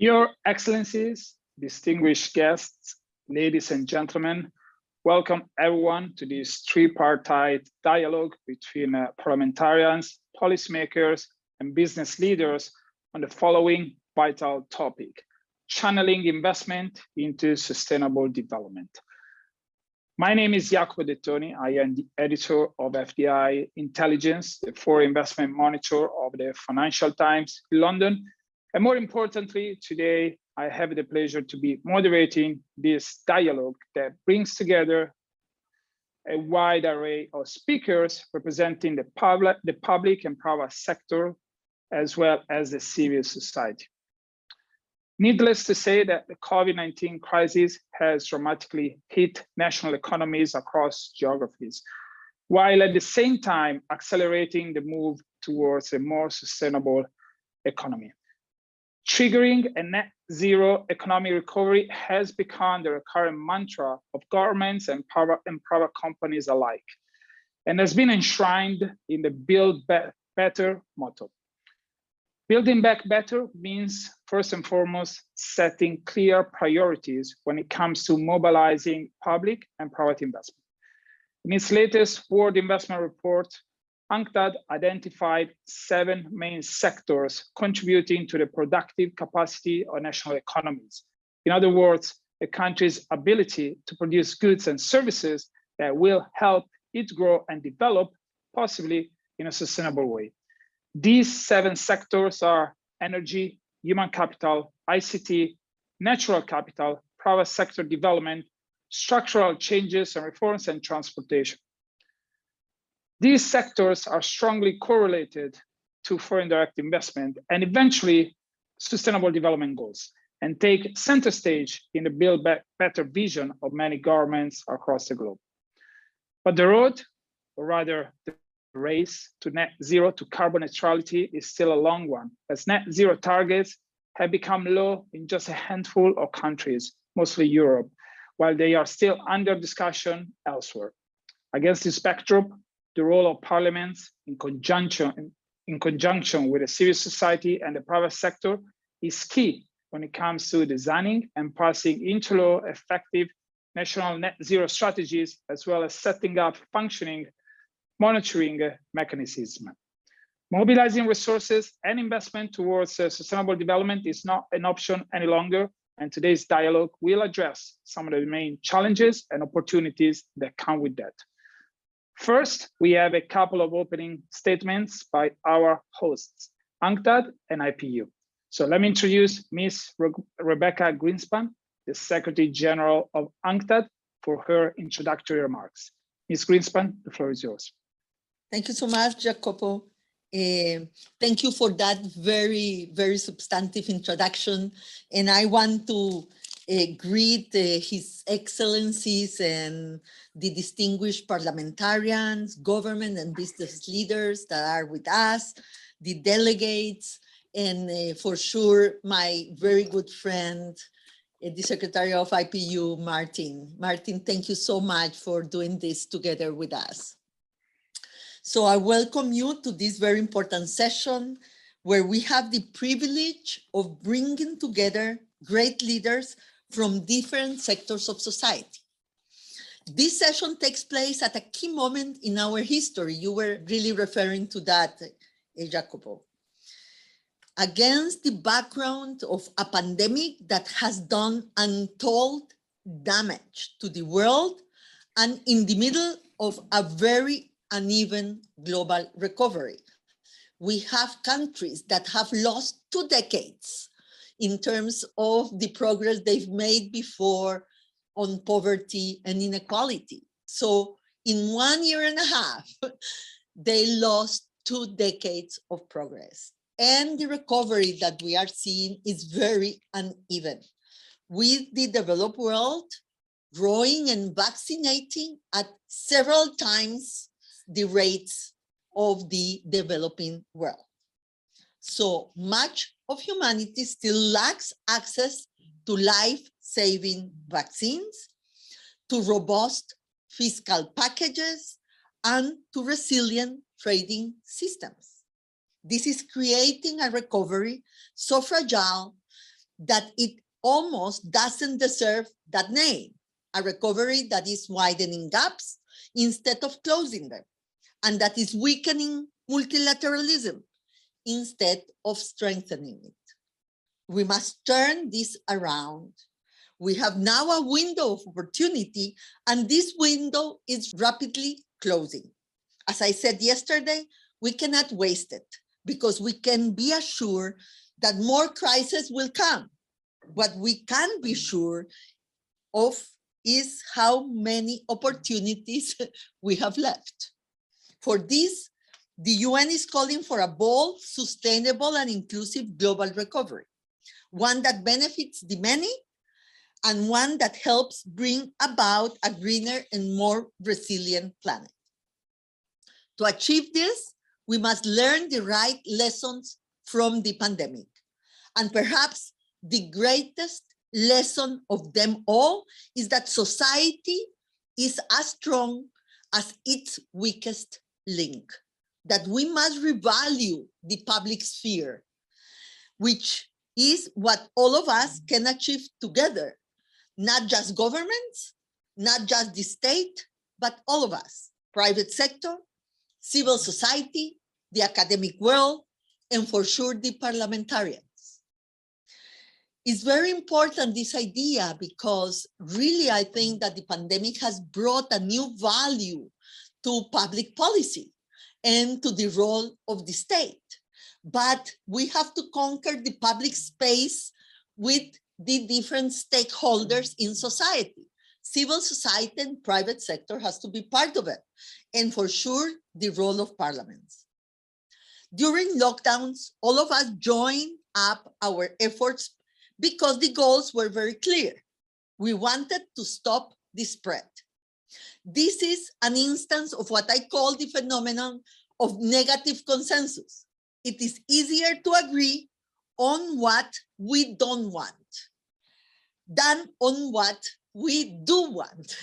Your Excellencies, distinguished guests, ladies and gentlemen, welcome everyone to this tripartite dialogue between parliamentarians, policymakers, and business leaders on the following vital topic: channeling investment into sustainable development. My name is Jacopo De Toni. I am the editor of FDI Intelligence, the foreign investment monitor of the Financial Times in London. And more importantly, today, I have the pleasure to be moderating this dialogue that brings together a wide array of speakers representing the public and private sector, as well as the civil society. Needless to say that the COVID-19 crisis has dramatically hit national economies across geographies, while at the same time accelerating the move towards a more sustainable economy. Triggering a net zero economic recovery has become the recurrent mantra of governments and private companies alike, and has been enshrined in the Build Better motto. Building back better means, first and foremost, setting clear priorities when it comes to mobilizing public and private investment. In its latest World Investment Report, UNCTAD identified 7 main sectors contributing to the productive capacity of national economies. In other words, a country's ability to produce goods and services that will help it grow and develop, possibly in a sustainable way. These 7 sectors are energy, human capital, ICT, natural capital, private sector development, structural changes and reforms, and transportation. These sectors are strongly correlated to foreign direct investment and eventually sustainable development goals, and take center stage in the Build Better vision of many governments across the globe. But the road, or rather the race to net zero, to carbon neutrality, is still a long one, as net zero targets have become low in just a handful of countries, mostly Europe, while they are still under discussion elsewhere. Against this backdrop, the role of parliaments in conjunction with the civil society and the private sector is key when it comes to designing and passing into law effective national net zero strategies, as well as setting up functioning monitoring mechanisms. Mobilizing resources and investment towards sustainable development is not an option any longer, and today's dialogue will address some of the main challenges and opportunities that come with that. First, we have a couple of opening statements by our hosts, UNCTAD and IPU. So let me introduce Ms. Rebecca Greenspan, the Secretary General of UNCTAD, for her introductory remarks. Ms. Greenspan, the floor is yours. Thank you so much, Jacopo. Thank you for that very, very substantive introduction. And I want to greet His Excellencies and the distinguished parliamentarians, government and business leaders that are with us, the delegates, and for sure, my very good friend, the Secretary of IPU, Martin. Martin, thank you so much for doing this together with us. So I welcome you to this very important session where we have the privilege of bringing together great leaders from different sectors of society. This session takes place at a key moment in our history. You were really referring to that, Jacopo. Against the background of a pandemic that has done untold damage to the world, and in the middle of a very uneven global recovery. We have countries that have lost 2 decades in terms of the progress they've made before on poverty and inequality. So in 1.5 years, they lost 2 decades of progress. And the recovery that we are seeing is very uneven, with the developed world growing and vaccinating at several times the rates of the developing world. So much of humanity still lacks access to life-saving vaccines, to robust fiscal packages, and to resilient trading systems. This is creating a recovery so fragile that it almost doesn't deserve that name, a recovery that is widening gaps instead of closing them, and that is weakening multilateralism instead of strengthening it. We must turn this around. We have now a window of opportunity, and this window is rapidly closing. As I said yesterday, we cannot waste it because we can be assured that more crises will come. What we can be sure of is how many opportunities we have left. For this, the UN is calling for a bold, sustainable, and inclusive global recovery, one that benefits the many and one that helps bring about a greener and more resilient planet. To achieve this, we must learn the right lessons from the pandemic. And perhaps the greatest lesson of them all is that society is as strong as its weakest link, that we must revalue the public sphere, which is what all of us can achieve together, not just governments, not just the state, but all of us, private sector, civil society, the academic world, and for sure the parliamentarians. It's very important, this idea, because really I think that the pandemic has brought a new value to public policy and to the role of the state. But we have to conquer the public space with the different stakeholders in society. Civil society and private sector has to be part of it. And for sure, the role of parliaments. During lockdowns, all of us joined up our efforts because the goals were very clear. We wanted to stop the spread. This is an instance of what I call the phenomenon of negative consensus. It is easier to agree on what we don't want than on what we do want.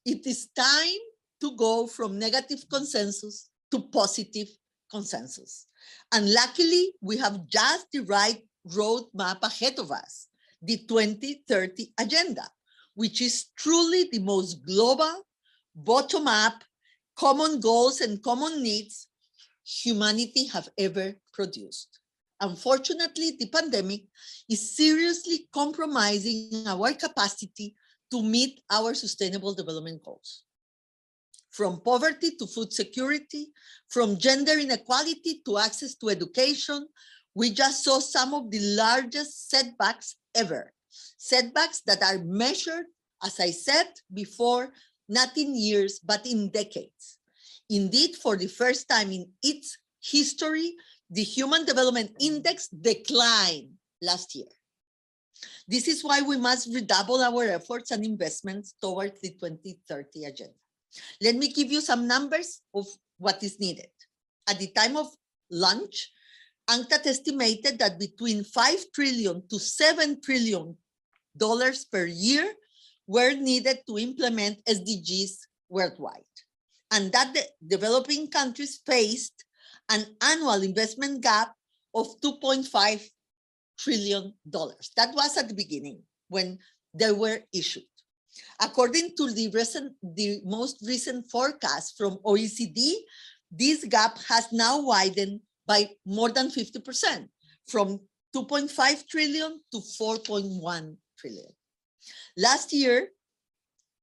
It is time to go from negative consensus to positive consensus. And luckily, we have just the right roadmap ahead of us, the 2030 agenda, which is truly the most global, bottom-up, common goals and common needs humanity have ever produced. Unfortunately, the pandemic is seriously compromising our capacity to meet our sustainable development goals. From poverty to food security, from gender inequality to access to education, we just saw some of the largest setbacks ever. Setbacks that are measured, as I said before, not in years, but in decades. Indeed, for the first time in its history, the Human Development Index declined last year. This is why we must redouble our efforts and investments towards the 2030 agenda. Let me give you some numbers of what is needed. At the time of launch, UNCTAD estimated that between $5 trillion to $7 trillion per year were needed to implement SDGs worldwide, and that the developing countries faced an annual investment gap of $2.5 trillion. That was at the beginning when they were issued. According to the most recent forecast from OECD, this gap has now widened by more than 50%, from 2.5 trillion to 4.1 trillion. Last year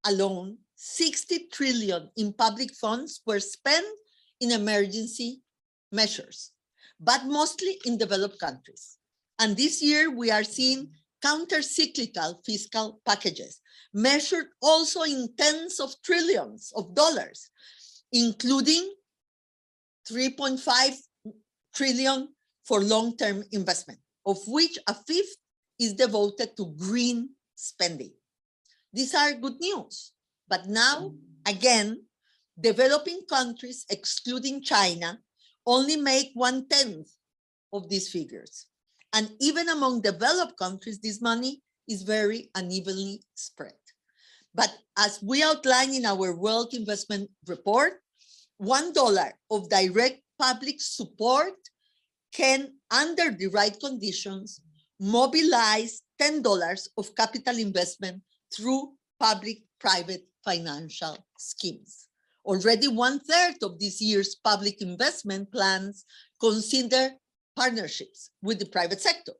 alone, 60 trillion in public funds were spent in emergency measures, but mostly in developed countries. And this year we are seeing counter-cyclical fiscal packages, measured also in tens of trillions of dollars, including 3.5 trillion for long-term investment, of which a fifth is devoted to green spending. These are good news, but now, again, developing countries, excluding China, only make 1/10 of these figures. And even among developed countries, this money is very unevenly spread. But as we outline in our World Investment Report, $1 of direct public support can, under the right conditions, mobilize $10 of capital investment through public-private financial schemes. Already 1/3 of this year's public investment plans consider partnerships with the private sector.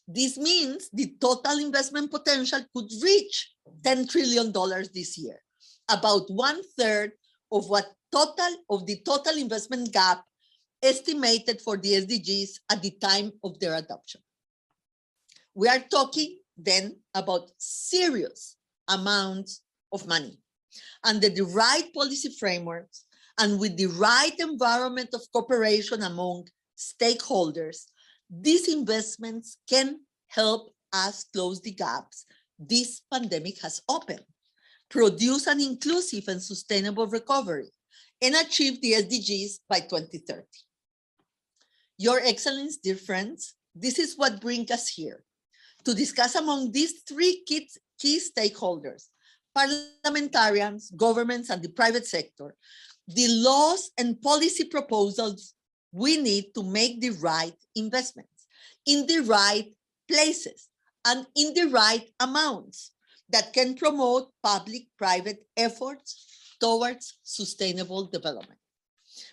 This means the total investment potential could reach $10 trillion this year, about 1/3 of the total investment gap estimated for the SDGs at the time of their adoption. We are talking then about serious amounts of money. Under the right policy frameworks and with the right environment of cooperation among stakeholders, these investments can help us close the gaps this pandemic has opened, produce an inclusive and sustainable recovery, and achieve the SDGs by 2030. Your Excellency, dear friends, this is what brings us here, to discuss among these three key stakeholders, parliamentarians, governments, and the private sector, the laws and policy proposals we need to make the right investments in the right places and in the right amounts that can promote public-private efforts towards sustainable development.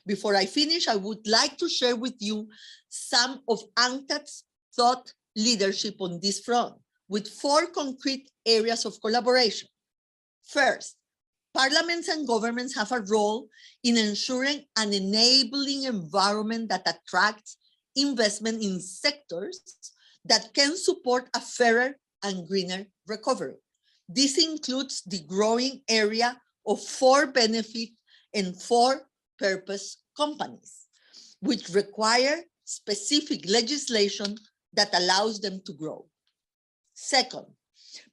Before I finish, I would like to share with you some of UNCTAD's thought leadership on this front with 4 concrete areas of collaboration. First, parliaments and governments have a role in ensuring an enabling environment that attracts investment in sectors that can support a fairer and greener recovery. This includes the growing area of for-benefit and for-purpose companies, which require specific legislation that allows them to grow. Second,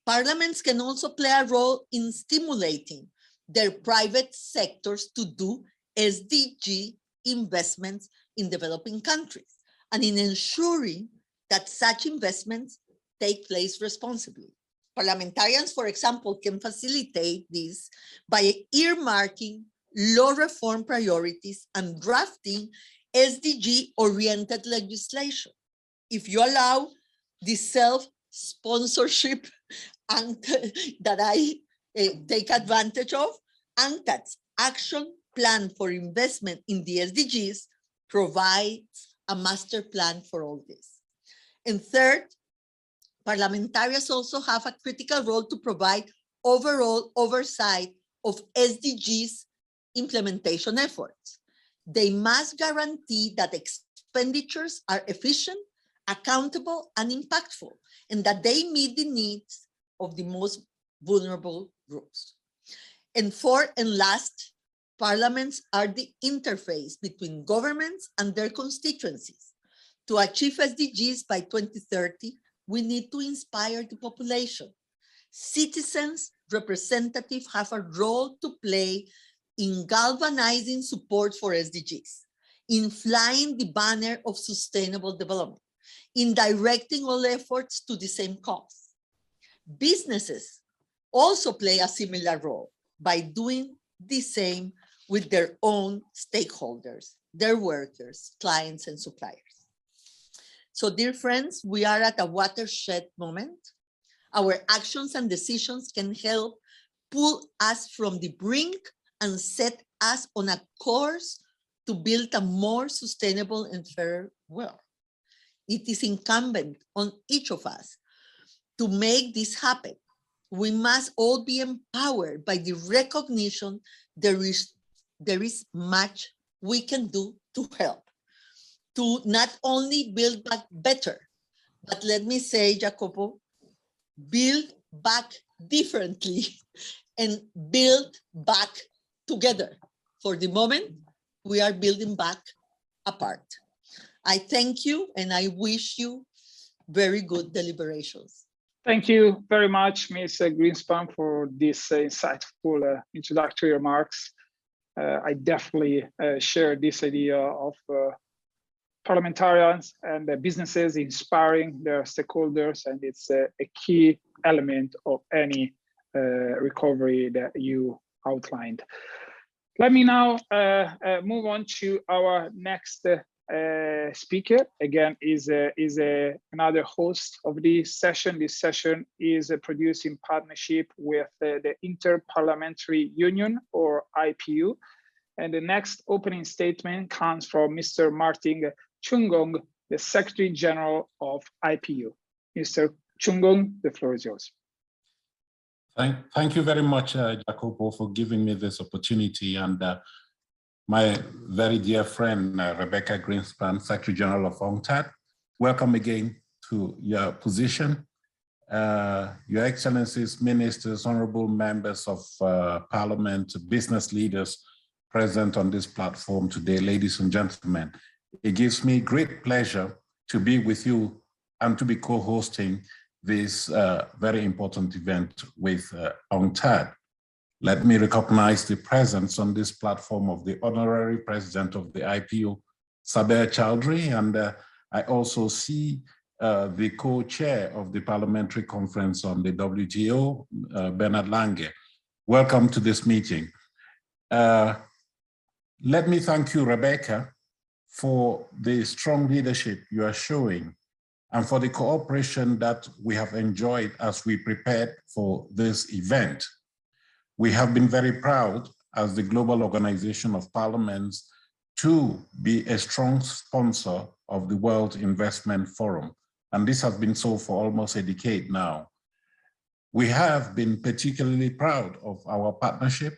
parliaments can also play a role in stimulating their private sectors to do SDG investments in developing countries and in ensuring that such investments take place responsibly. Parliamentarians, for example, can facilitate this by earmarking law reform priorities and drafting SDG-oriented legislation. If you allow the self-sponsorship that I take advantage of, UNCTAD's action plan for investment in the SDGs provides a master plan for all this. And third, parliamentarians also have a critical role to provide overall oversight of SDGs implementation efforts. They must guarantee that expenditures are efficient, accountable, and impactful, and that they meet the needs of the most vulnerable groups. And fourth and last, parliaments are the interface between governments and their constituencies. To achieve SDGs by 2030, we need to inspire the population. Citizens representatives have a role to play in galvanizing support for SDGs, in flying the banner of sustainable development, in directing all efforts to the same cause. Businesses also play a similar role by doing the same with their own stakeholders, their workers, clients, and suppliers. So, dear friends, we are at a watershed moment. Our actions and decisions can help pull us from the brink and set us on a course to build a more sustainable and fairer world. It is incumbent on each of us to make this happen. We must all be empowered by the recognition there is much we can do to help, to not only build back better, but let me say, Jacopo, build back differently and build back together. For the moment, we are building back apart. I thank you and I wish you very good deliberations. Thank you very much, Ms. Greenspan, for this insightful introductory remarks. I definitely share this idea of parliamentarians and businesses inspiring their stakeholders, and it's a key element of any recovery that you outlined. Let me now move on to our next speaker, again, is another host of this session. This session is produced in partnership with the Inter-Parliamentary Union, or IPU. And the next opening statement comes from Mr. Martin Chungong, the Secretary General of IPU. Mr. Chungong, the floor is yours. Thank you very much, Jacopo, for giving me this opportunity. And my very dear friend, Rebecca Greenspan, Secretary General of UNCTAD, welcome again to your position. Your Excellencies, Ministers, Honorable Members of Parliament, business leaders present on this platform today, ladies and gentlemen. It gives me great pleasure to be with you and to be co-hosting this very important event with UNCTAD. Let me recognize the presence on this platform of the Honorary President of the IPU, Saber Chowdhury, and I also see the co-chair of the Parliamentary Conference on the WTO, Bernard Lange. Welcome to this meeting. Let me thank you, Rebecca, for the strong leadership you are showing and for the cooperation that we have enjoyed as we prepared for this event. We have been very proud as the Global Organization of Parliaments to be a strong sponsor of the World Investment Forum. And this has been so for almost a decade now. We have been particularly proud of our partnership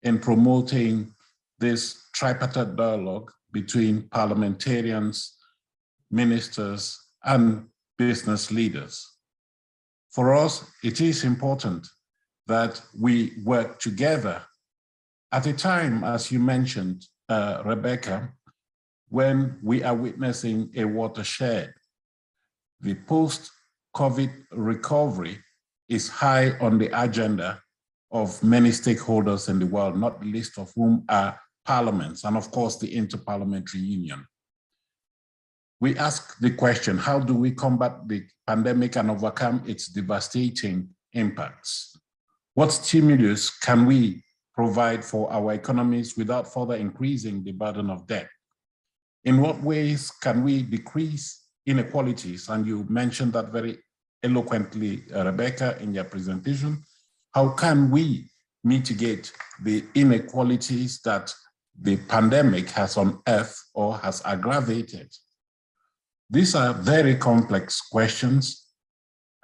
in promoting this tripartite dialogue between parliamentarians, ministers, and business leaders. For us, it is important that we work together at a time, as you mentioned, Rebecca, when we are witnessing a watershed. The post-COVID recovery is high on the agenda of many stakeholders in the world, not the least of whom are parliaments and of course the Inter-Parliamentary Union. We ask the question, how do we combat the pandemic and overcome its devastating impacts? What stimulus can we provide for our economies without further increasing the burden of debt? In what ways can we decrease inequalities? And you mentioned that very eloquently, Rebecca, in your presentation. How can we mitigate the inequalities that the pandemic has unearthed or has aggravated? These are very complex questions,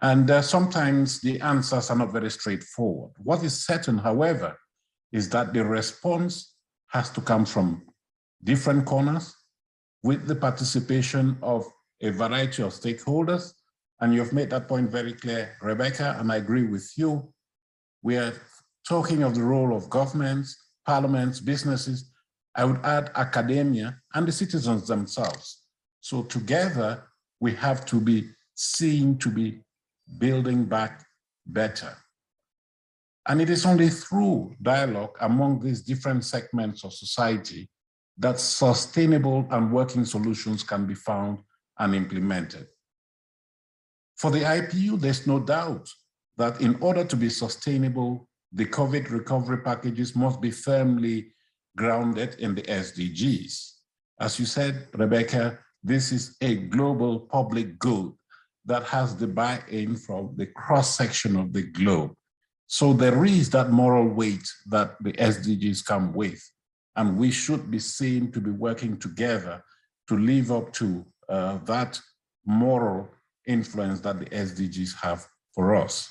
and sometimes the answers are not very straightforward. What is certain, however, is that the response has to come from different corners with the participation of a variety of stakeholders. And you've made that point very clear, Rebecca, and I agree with you. We are talking of the role of governments, parliaments, businesses, I would add academia and the citizens themselves. So together, we have to be seen to be building back better. And it is only through dialogue among these different segments of society that sustainable and working solutions can be found and implemented. For the IPU, there's no doubt that in order to be sustainable, the COVID recovery packages must be firmly grounded in the SDGs. As you said, Rebecca, this is a global public good that has the buy-in from the cross-section of the globe. So there is that moral weight that the SDGs come with, and we should be seen to be working together to live up to that moral influence that the SDGs have for us.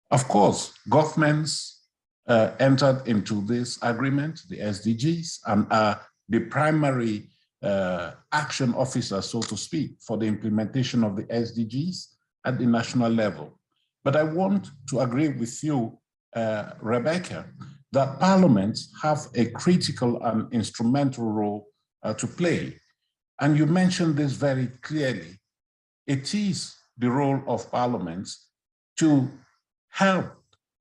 Of course, governments entered into this agreement, the SDGs, and are the primary action officers, so to speak, for the implementation of the SDGs at the national level. But I want to agree with you, Rebecca, that parliaments have a critical and instrumental role to play. And you mentioned this very clearly. It is the role of parliaments to help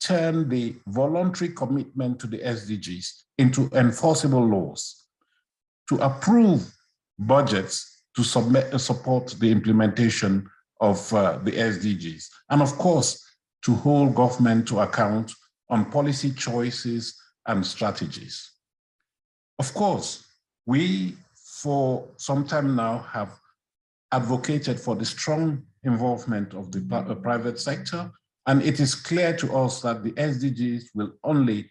turn the voluntary commitment to the SDGs into enforceable laws, to approve budgets to support the implementation of the SDGs, and of course, to hold government to account on policy choices and strategies. Of course, we for some time now have advocated for the strong involvement of the private sector. And it is clear to us that the SDGs will only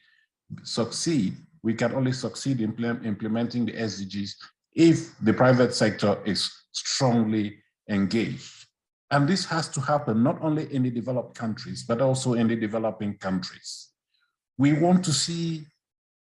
succeed. We can only succeed in implementing the SDGs if the private sector is strongly engaged. And this has to happen not only in the developed countries, but also in the developing countries. We want to see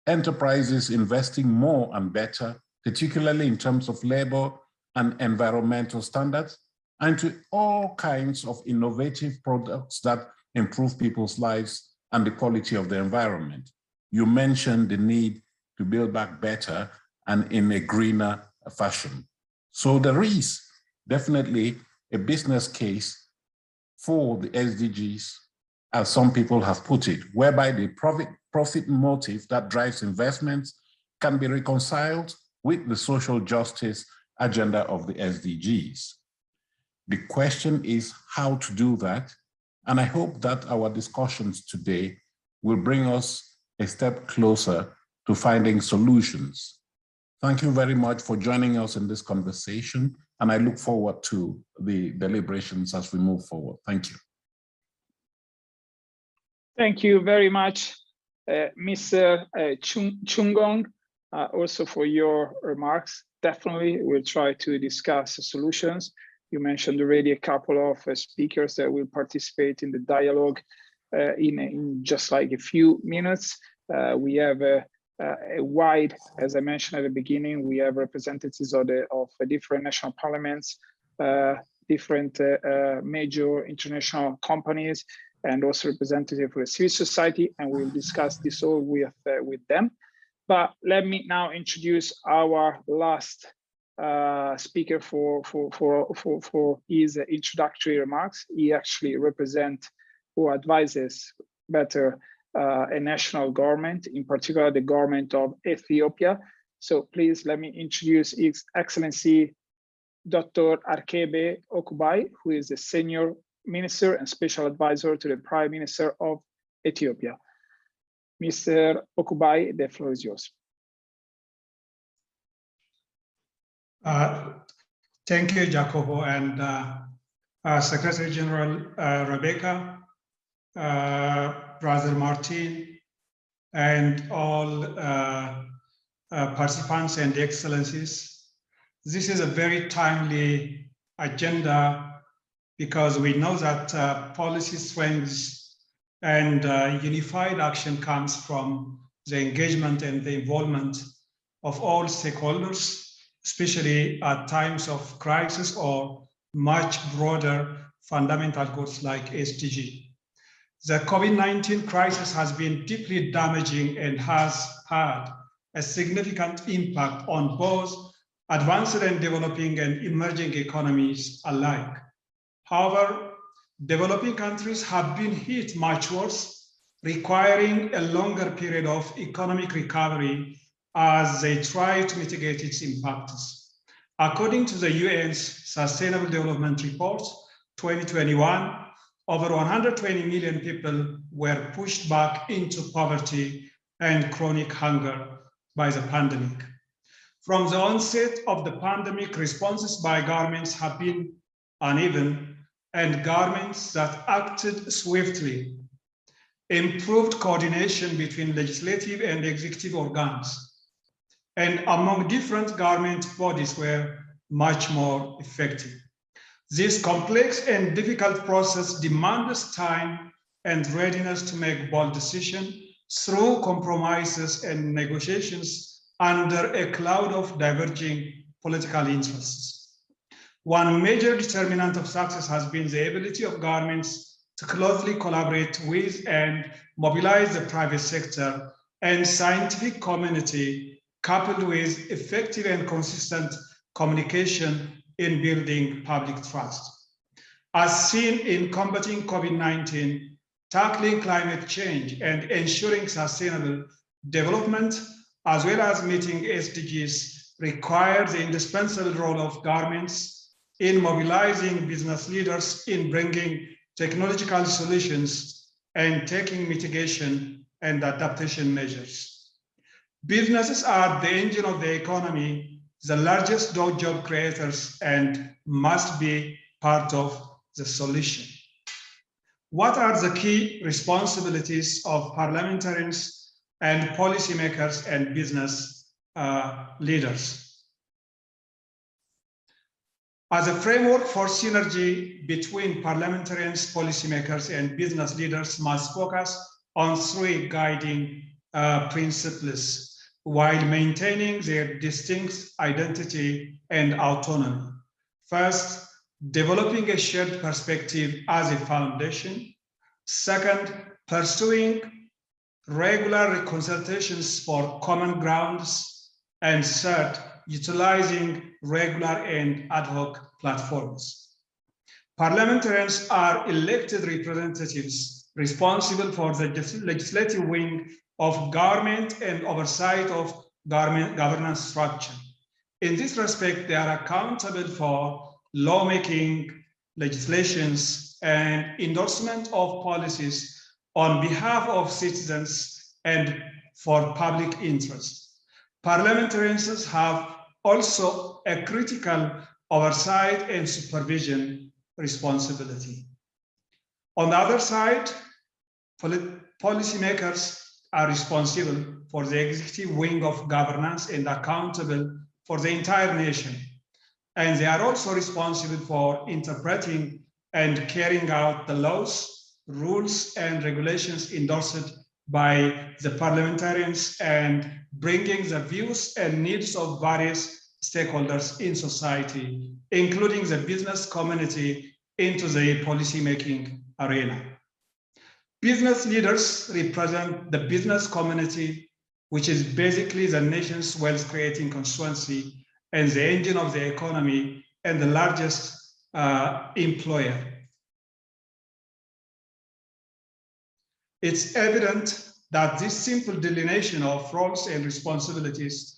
enterprises investing more and better, particularly in terms of labor and environmental standards, and to all kinds of innovative products that improve people's lives and the quality of the environment. You mentioned the need to build back better and in a greener fashion. So there is definitely a business case for the SDGs, as some people have put it, whereby the profit motive that drives investments can be reconciled with the social justice agenda of the SDGs. The question is how to do that, and I hope that our discussions today will bring us a step closer to finding solutions. Thank you very much for joining us in this conversation, and I look forward to the deliberations as we move forward. Thank you. Thank you very much, Mr. Chungong, also for your remarks. Definitely, we'll try to discuss solutions. You mentioned already a couple of speakers that will participate in the dialogue in just like a few minutes. We have a wide, as I mentioned at the beginning, we have representatives of different national parliaments, different major international companies, and also representative for the civil society, and we'll discuss this all with them. But let me now introduce our last speaker for his introductory remarks. He actually represents or advises better a national government, in particular the government of Ethiopia. So please let me introduce His Excellency Dr. Arkebe Okubai, who is a senior minister and special advisor to the Prime Minister of Ethiopia. Mr. Okubai, the floor is yours. Thank you, Jacopo, and Secretary General Rebecca, Brother Martin, and all participants and excellencies. This is a very timely agenda because we know that policy strengths and unified action comes from the engagement and the involvement of all stakeholders, especially at times of crisis or much broader fundamental goals like SDG. The COVID-19 crisis has been deeply damaging and has had a significant impact on both advanced and developing and emerging economies alike. However, developing countries have been hit much worse, requiring a longer period of economic recovery as they try to mitigate its impacts. According to the UN's Sustainable Development Report 2021, over 120 million people were pushed back into poverty and chronic hunger by the pandemic. From the onset of the pandemic, responses by governments have been uneven, and governments that acted swiftly improved coordination between legislative and executive organs, and among different government bodies were much more effective. This complex and difficult process demands time and readiness to make bold decisions through compromises and negotiations under a cloud of diverging political interests. One major determinant of success has been the ability of governments to closely collaborate with and mobilize the private sector and scientific community, coupled with effective and consistent communication in building public trust. As seen in combating COVID-19, tackling climate change and ensuring sustainable development, as well as meeting SDGs, require the indispensable role of governments in mobilizing business leaders in bringing technological solutions and taking mitigation and adaptation measures. Businesses are the engine of the economy, the largest job creators and must be part of the solution. What are the key responsibilities of parliamentarians and policymakers and business leaders? As a framework for synergy between parliamentarians, policymakers, and business leaders must focus on three guiding principles while maintaining their distinct identity and autonomy. First, developing a shared perspective as a foundation. Second, pursuing regular consultations for common grounds. And third, utilizing regular and ad hoc platforms. Parliamentarians are elected representatives responsible for the legislative wing of government and oversight of governance structure. In this respect, they are accountable for lawmaking, legislations, and endorsement of policies on behalf of citizens and for public interest. Parliamentarians have also a critical oversight and supervision responsibility. On the other side, policymakers are responsible for the executive wing of governance and accountable for the entire nation. And they are also responsible for interpreting and carrying out the laws, rules, and regulations endorsed by the parliamentarians and bringing the views and needs of various stakeholders in society, including the business community, into the policymaking arena. Business leaders represent the business community, which is basically the nation's wealth-creating constituency and the engine of the economy and the largest employer. It's evident that this simple delineation of roles and responsibilities,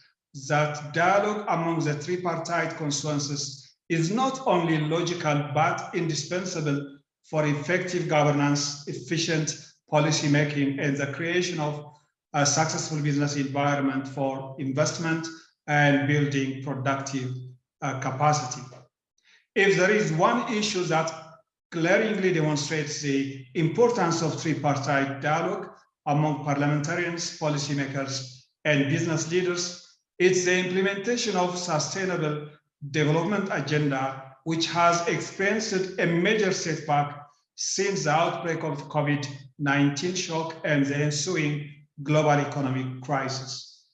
that dialogue among the tripartite constituencies is not only logical, but indispensable for effective governance, efficient policymaking, and the creation of a successful business environment for investment and building productive capacity. If there is one issue that glaringly demonstrates the importance of tripartite dialogue among parliamentarians, policymakers, and business leaders, it's the implementation of sustainable development agenda, which has experienced a major setback since the outbreak of COVID-19 shock and the ensuing global economic crisis.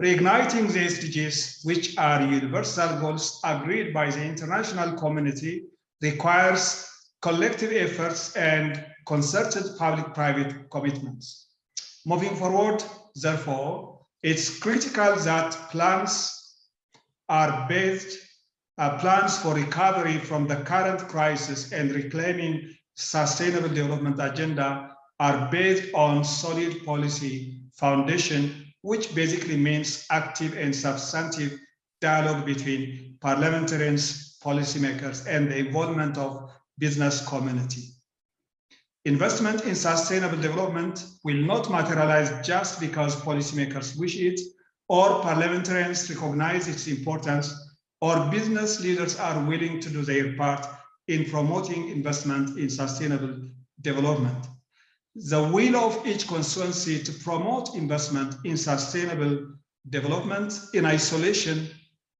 Reigniting the SDGs, which are universal goals agreed by the international community, requires collective efforts and concerted public-private commitments. Moving forward, therefore, it's critical that plans for recovery from the current crisis and reclaiming sustainable development agenda are based on solid policy foundation, which basically means active and substantive dialogue between parliamentarians, policymakers, and the involvement of business community. Investment in sustainable development will not materialize just because policymakers wish it, or parliamentarians recognize its importance, or business leaders are willing to do their part in promoting investment in sustainable development. The will of each constituency to promote investment in sustainable development in isolation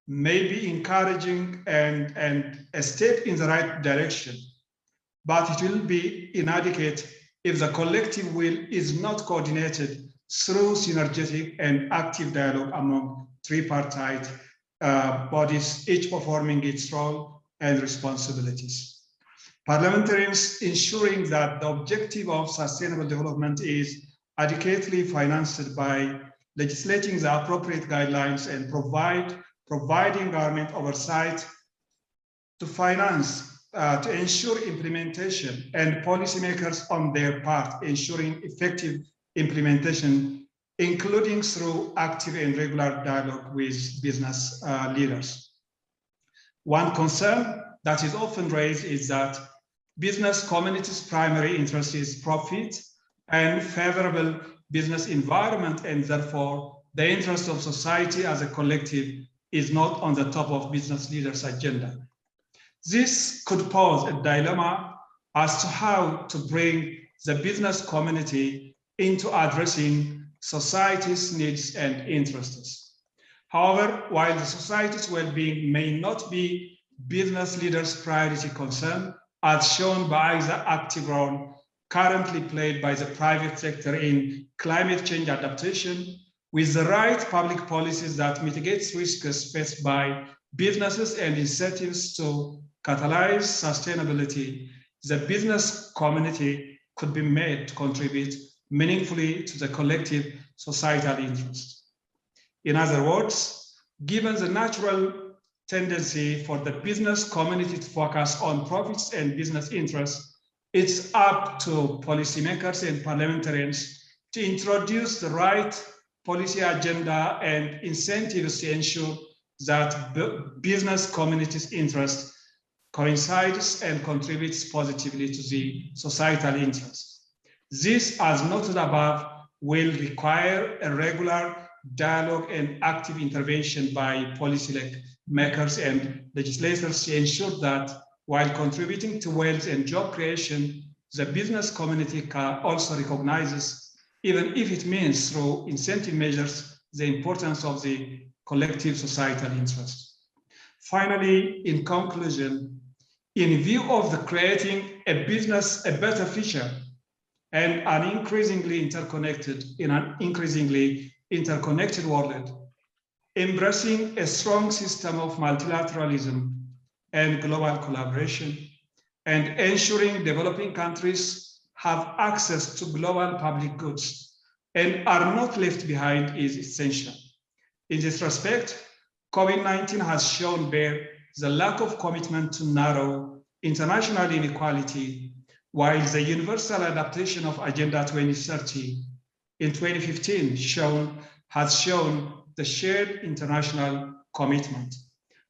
may be encouraging and a step in the right direction, but it will be inadequate if the collective will is not coordinated through synergetic and active dialogue among tripartite bodies, each performing its role and responsibilities. Parliamentarians ensuring that the objective of sustainable development is adequately financed by legislating the appropriate guidelines and providing government oversight to finance, to ensure implementation, and policymakers on their part ensuring effective implementation, including through active and regular dialogue with business leaders. One concern that is often raised is that business community's primary interest is profit and favorable business environment, and therefore the interest of society as a collective is not on the top of business leaders' agenda. This could pose a dilemma as to how to bring the business community into addressing society's needs and interests. However, while the society's well-being may not be business leaders' priority concern, as shown by the active role currently played by the private sector in climate change adaptation, with the right public policies that mitigates risks faced by businesses and incentives to catalyze sustainability, the business community could be made to contribute meaningfully to the collective societal interest. In other words, given the natural tendency for the business community to focus on profits and business interests, it's up to policymakers and parliamentarians to introduce the right policy agenda and incentives to ensure that business community's interest coincides and contributes positively to the societal interest. This, as noted above, will require a regular dialogue and active intervention by policy makers and legislators to ensure that while contributing to wealth and job creation, the business community also recognizes, even if it means through incentive measures, the importance of the collective societal interest. Finally, in conclusion, in view of the creating a better future and an increasingly interconnected world, embracing a strong system of multilateralism and global collaboration, and ensuring developing countries have access to global public goods and are not left behind is essential. In this respect, COVID-19 has shown bare the lack of commitment to narrow international inequality, while the universal adaptation of Agenda 2030 in 2015 has shown the shared international commitment.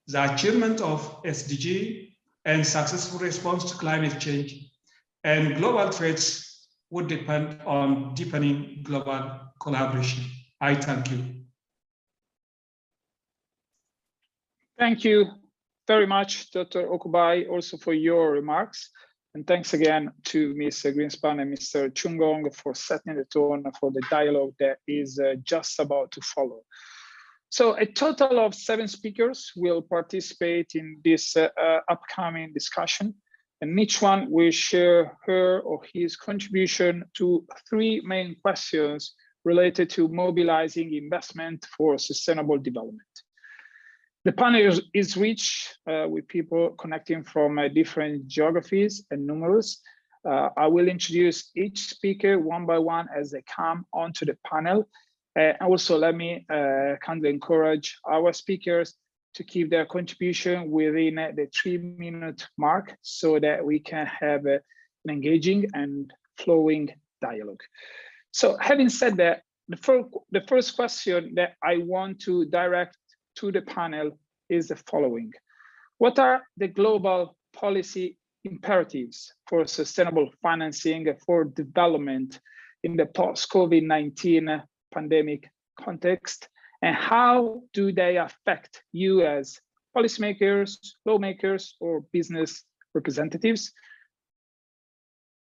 The achievement of SDG and successful response to climate change and global threats would depend on deepening global collaboration. I thank you. Thank you very much, Dr. Okubai, also for your remarks. And thanks again to Mr. Greenspan and Mr. Chungong for setting the tone for the dialogue that is just about to follow. So a total of 7 speakers will participate in this upcoming discussion, and each one will share her or his contribution to 3 main questions related to mobilizing investment for sustainable development. The panel is rich with people connecting from different geographies and numerous. I will introduce each speaker one by one as they come onto the panel. Also, let me kindly encourage our speakers to keep their contribution within the 3-minute mark so that we can have an engaging and flowing dialogue. So having said that, the first question that I want to direct to the panel is the following. What are the global policy imperatives for sustainable financing for development in the post-COVID-19 pandemic context, and how do they affect you as policymakers, lawmakers, or business representatives?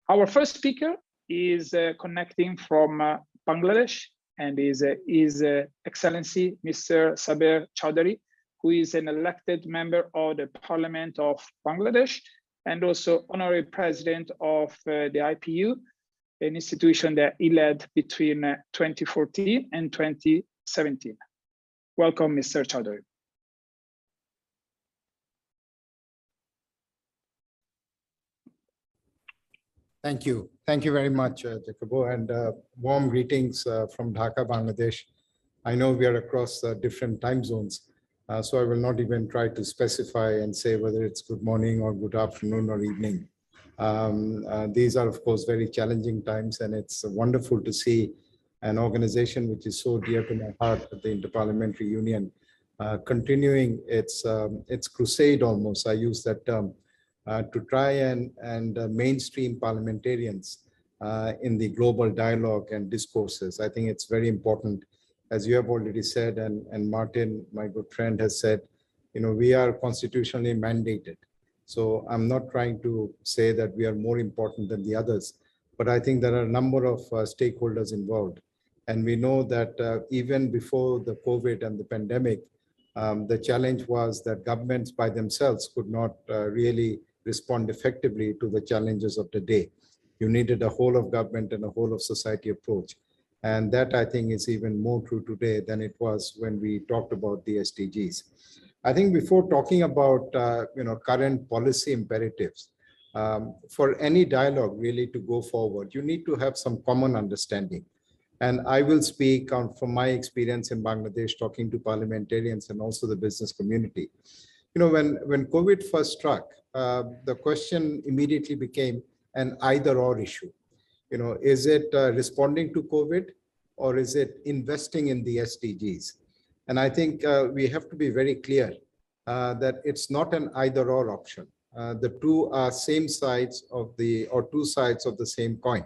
Our first speaker is connecting from Bangladesh and is His Excellency Mr. Saber Chowdhury, who is an elected member of the Parliament of Bangladesh and also honorary president of the IPU, an institution that he led between 2014 and 2017. Welcome, Mr. Chowdhury. Thank you. Thank you very much, Jacobo, and warm greetings from Dhaka, Bangladesh. I know we are across different time zones, so I will not even try to specify and say whether it's good morning or good afternoon or evening. These are, of course, very challenging times, and it's wonderful to see an organization which is so dear to my heart, the Inter-Parliamentary Union, continuing its crusade almost, I use that term, to try and mainstream parliamentarians in the global dialogue and discourses. I think it's very important as you have already said, and Martin, my good friend, has said, we are constitutionally mandated. So I'm not trying to say that we are more important than the others, but I think there are a number of stakeholders involved. And we know that even before the COVID and the pandemic, the challenge was that governments by themselves could not really respond effectively to the challenges of the day. You needed a whole of government and a whole of society approach. And that, I think, is even more true today than it was when we talked about the SDGs. I think before talking about current policy imperatives, for any dialogue really to go forward, you need to have some common understanding. And I will speak from my experience in Bangladesh, talking to parliamentarians and also the business community. When COVID first struck, the question immediately became an either-or issue. Is it responding to COVID, or is it investing in the SDGs? And I think we have to be very clear that it's not an either-or option. The two are two sides of the same coin.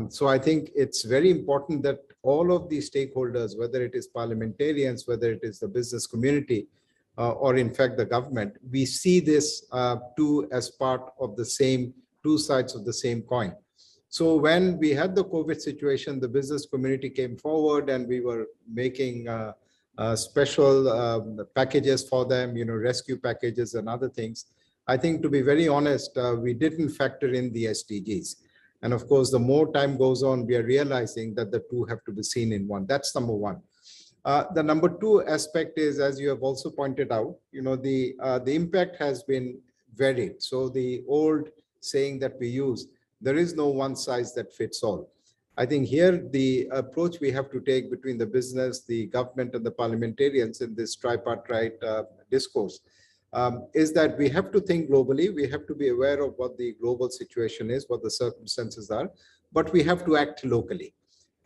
So I think it's very important that all of the stakeholders, whether it is parliamentarians, whether it is the business community, or in fact the government, we see this two as part of the same, two sides of the same coin. So when we had the COVID situation, the business community came forward and we were making special packages for them, rescue packages and other things. I think, to be very honest, we didn't factor in the SDGs. And of course, the more time goes on, we are realizing that the two have to be seen in one. That's number one. The number two aspect is, as you have also pointed out, the impact has been varied. So the old saying that we use, there is no one size that fits all. I think here the approach we have to take between the business, the government and the parliamentarians in this tripartite discourse is that we have to think globally. We have to be aware of what the global situation is, what the circumstances are, but we have to act locally.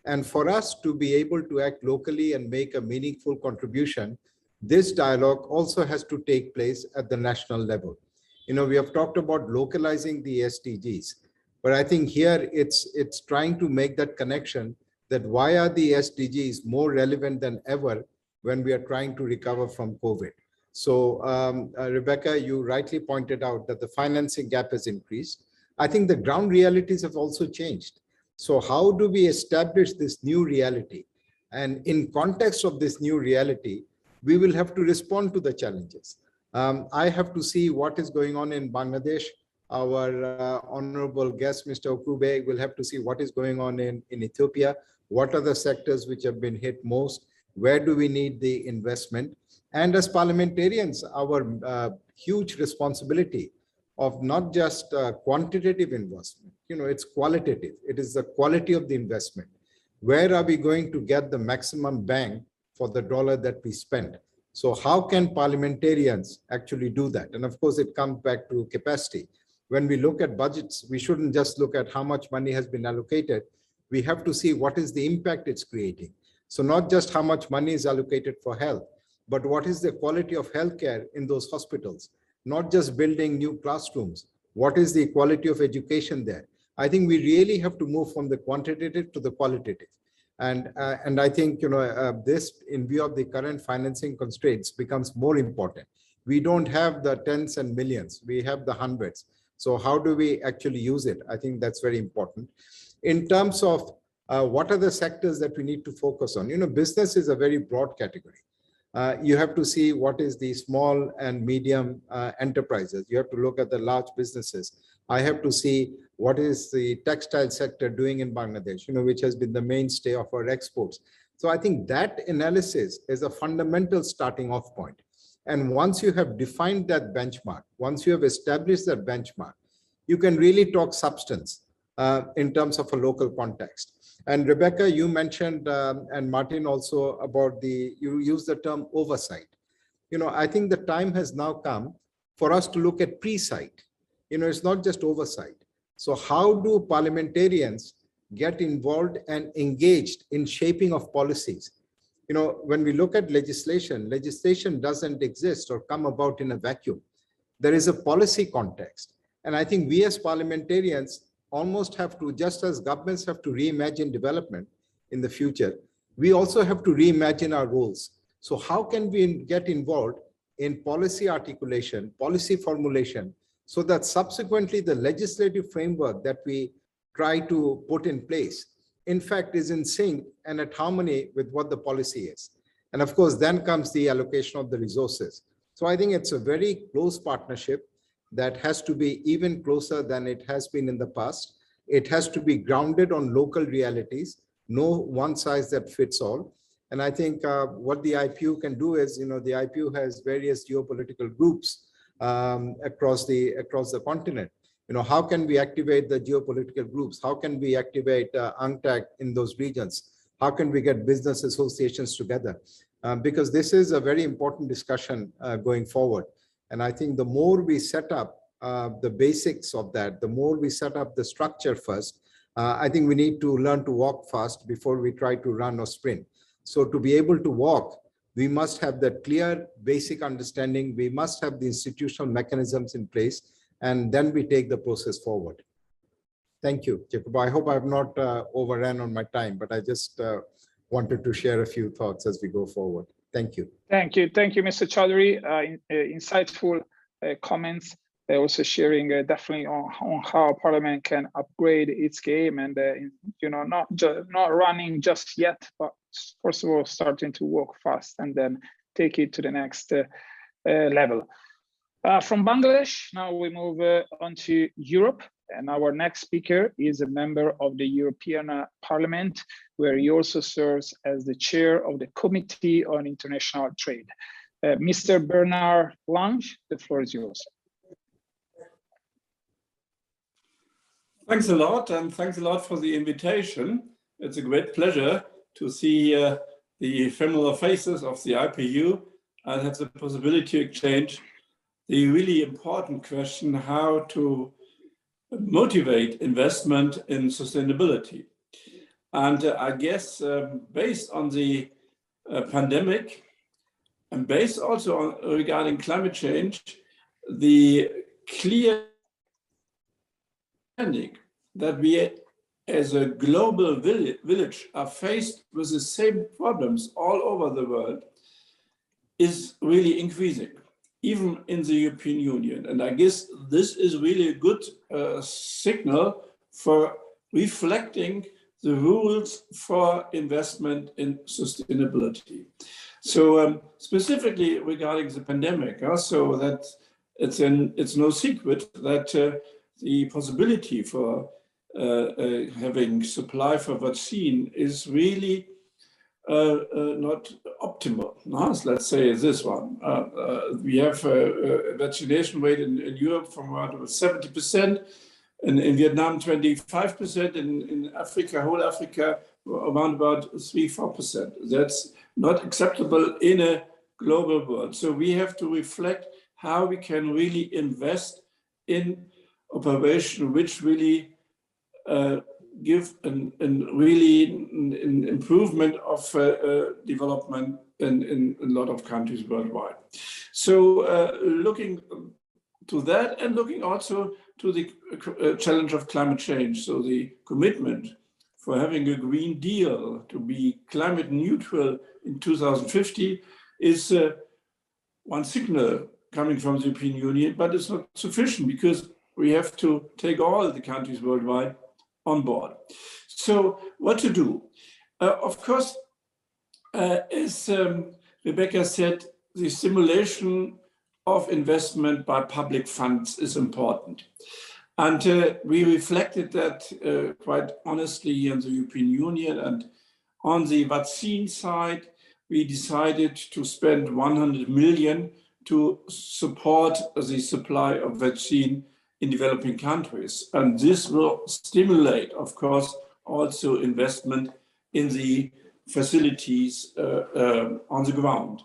And for us to be able to act locally and make a meaningful contribution, this dialogue also has to take place at the national level. We have talked about localizing the SDGs, but I think here it's trying to make that connection that why are the SDGs more relevant than ever when we are trying to recover from COVID. So Rebecca, you rightly pointed out that the financing gap has increased. I think the ground realities have also changed. So how do we establish this new reality? And in context of this new reality, we will have to respond to the challenges. I have to see what is going on in Bangladesh. Our honorable guest, Mr. Okube, will have to see what is going on in Ethiopia. What are the sectors which have been hit most? Where do we need the investment? And as parliamentarians, our huge responsibility of not just quantitative investment, it's qualitative. It is the quality of the investment. Where are we going to get the maximum bang for the dollar that we spend? So how can parliamentarians actually do that? And of course, it comes back to capacity. When we look at budgets, we shouldn't just look at how much money has been allocated. We have to see what is the impact it's creating. So not just how much money is allocated for health, but what is the quality of healthcare in those hospitals? Not just building new classrooms. What is the quality of education there? I think we really have to move from the quantitative to the qualitative. And I think this, in view of the current financing constraints, becomes more important. We don't have the tens and millions. We have the hundreds. So how do we actually use it? I think that's very important. In terms of what are the sectors that we need to focus on? Business is a very broad category. You have to see what is the small and medium enterprises. You have to look at the large businesses. I have to see what is the textile sector doing in Bangladesh, which has been the mainstay of our exports. So I think that analysis is a fundamental starting off point. And once you have defined that benchmark, once you have established that benchmark, you can really talk substance in terms of a local context. And Rebecca, you mentioned, and Martin also, about you use the term oversight. I think the time has now come for us to look at pre-sight. It's not just oversight. So how do parliamentarians get involved and engaged in shaping of policies? When we look at legislation doesn't exist or come about in a vacuum. There is a policy context. And I think we as parliamentarians almost have to, just as governments have to reimagine development in the future, we also have to reimagine our roles. So how can we get involved in policy articulation, policy formulation, so that subsequently the legislative framework that we try to put in place, in fact, is in sync and at harmony with what the policy is. And of course, then comes the allocation of the resources. So I think it's a very close partnership that has to be even closer than it has been in the past. It has to be grounded on local realities, no one size that fits all. And I think what the IPU can do is, the IPU has various geopolitical groups across the continent. How can we activate the geopolitical groups? How can we activate UNCTAD in those regions? How can we get business associations together? Because this is a very important discussion going forward. And I think the more we set up the basics of that, the more we set up the structure first, I think we need to learn to walk fast before we try to run or sprint. So to be able to walk, we must have that clear basic understanding. We must have the institutional mechanisms in place, and then we take the process forward. Thank you, Jacob. I hope I have not overrun on my time, but I just wanted to share a few thoughts as we go forward. Thank you. Thank you, Mr. Chaudhary. Insightful comments. Also sharing definitely on how Parliament can upgrade its game, and not running just yet, but first of all starting to walk fast and then take it to the next level. From Bangladesh, now we move on to Europe, and our next speaker is a member of the European Parliament, where he also serves as the chair of the Committee on International Trade. Mr. Bernard Lange, the floor is yours. Thanks a lot, and thanks a lot for the invitation. It's a great pleasure to see the familiar faces of the IPU and have the possibility to exchange the really important question how to motivate investment in sustainability. And I guess based on the pandemic and based also on regarding climate change, the clear understanding that we as a global village are faced with the same problems all over the world is really increasing, even in the European Union. And I guess this is really a good signal for reflecting the rules for investment in sustainability. So specifically regarding the pandemic, also that it's no secret that the possibility for having supply for vaccine is really not optimal. No? So let's say this one. We have a vaccination rate in Europe from around 70%, in Vietnam 25%, in Africa, whole Africa, around about 3–4%. That's not acceptable in a global world. So we have to reflect how we can really invest in operation which really give an improvement of development in a lot of countries worldwide. So looking to that and looking also to the challenge of climate change. So the commitment for having a Green Deal to be climate neutral in 2050 is one signal coming from the European Union, but it's not sufficient because we have to take all the countries worldwide on board. So what to do? Of course, as Rebecca said, the stimulation of investment by public funds is important. And we reflected that quite honestly in the European Union. And on the vaccine side, we decided to spend 100 million to support the supply of vaccine in developing countries. And this will stimulate, of course, also investment in the facilities on the ground.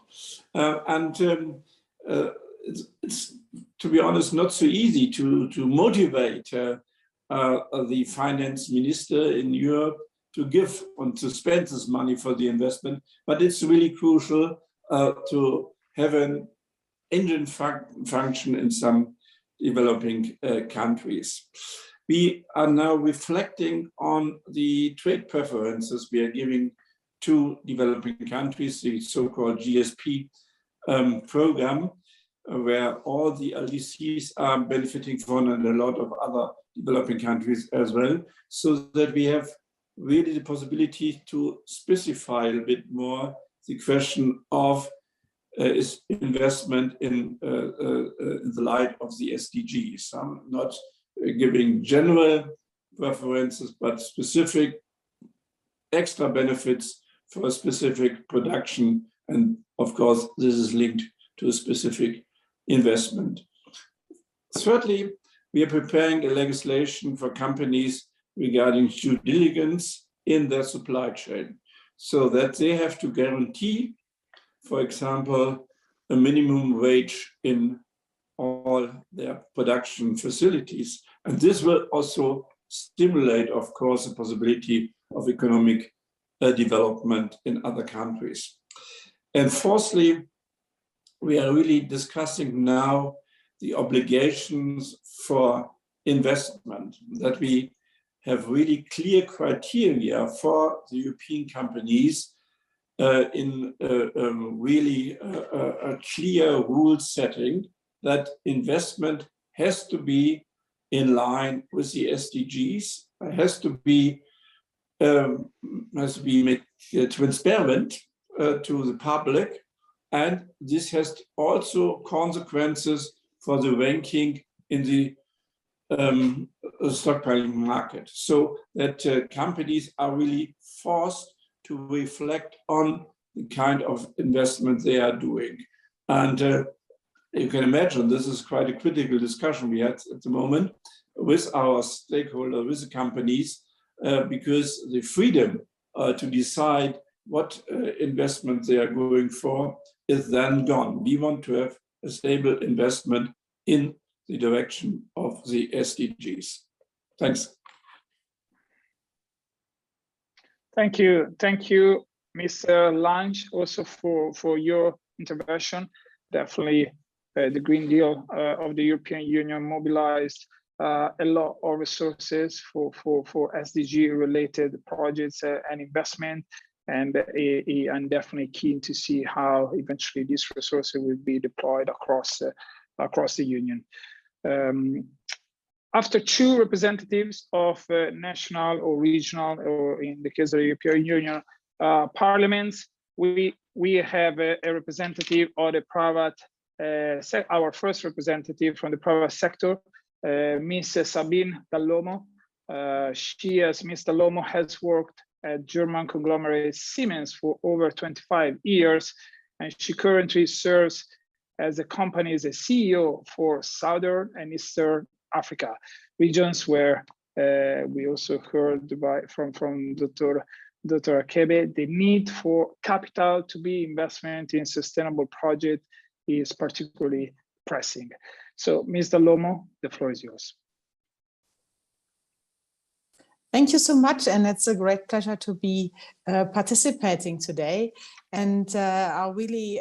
It's, to be honest, not so easy to motivate the finance minister in Europe to give and to spend this money for the investment, but it's really crucial to have an engine function in some developing countries. We are now reflecting on the trade preferences we are giving to developing countries, the so-called GSP program, where all the LDCs are benefiting from, and a lot of other developing countries as well, so that we have really the possibility to specify a bit more the question of is investment in the light of the SDGs. I'm not giving general preferences, but specific extra benefits for a specific production. And of course, this is linked to a specific investment. Thirdly, we are preparing a legislation for companies regarding due diligence in their supply chain, so that they have to guarantee, for example, a minimum wage in all their production facilities. And this will also stimulate, of course, the possibility of economic development in other countries. And fourthly, we are really discussing now the obligations for investment, that we have really clear criteria for the European companies in really a clear rule setting, that investment has to be in line with the SDGs, has to be made transparent to the public, and this has also consequences for the ranking in the stockpiling market, so that companies are really forced to reflect on the kind of investment they are doing. And you can imagine this is quite a critical discussion we had at the moment with our stakeholders, with the companies, because the freedom to decide what investment they are going for is then gone. We want to have a stable investment in the direction of the SDGs. Thanks. Thank you, Mr. Lange, also for your intervention. Definitely, the Green Deal of the European Union mobilized a lot of resources for SDG-related projects and investment, and I'm definitely keen to see how eventually these resources will be deployed across the Union. After two representatives of national or regional, or in the case of the European Union, parliaments, we have a representative of the private, our first representative from the private sector, Ms. Sabine Dallomo. Ms. Dallomo has worked at German conglomerate Siemens for over 25 years, and she currently serves as the company's CEO for Southern and Eastern Africa regions, where we also heard from Dr. Akebe, the need for capital to be investment in sustainable project is particularly pressing. So, Ms. Dallomo, the floor is yours. Thank you so much, and it's a great pleasure to be participating today. And I really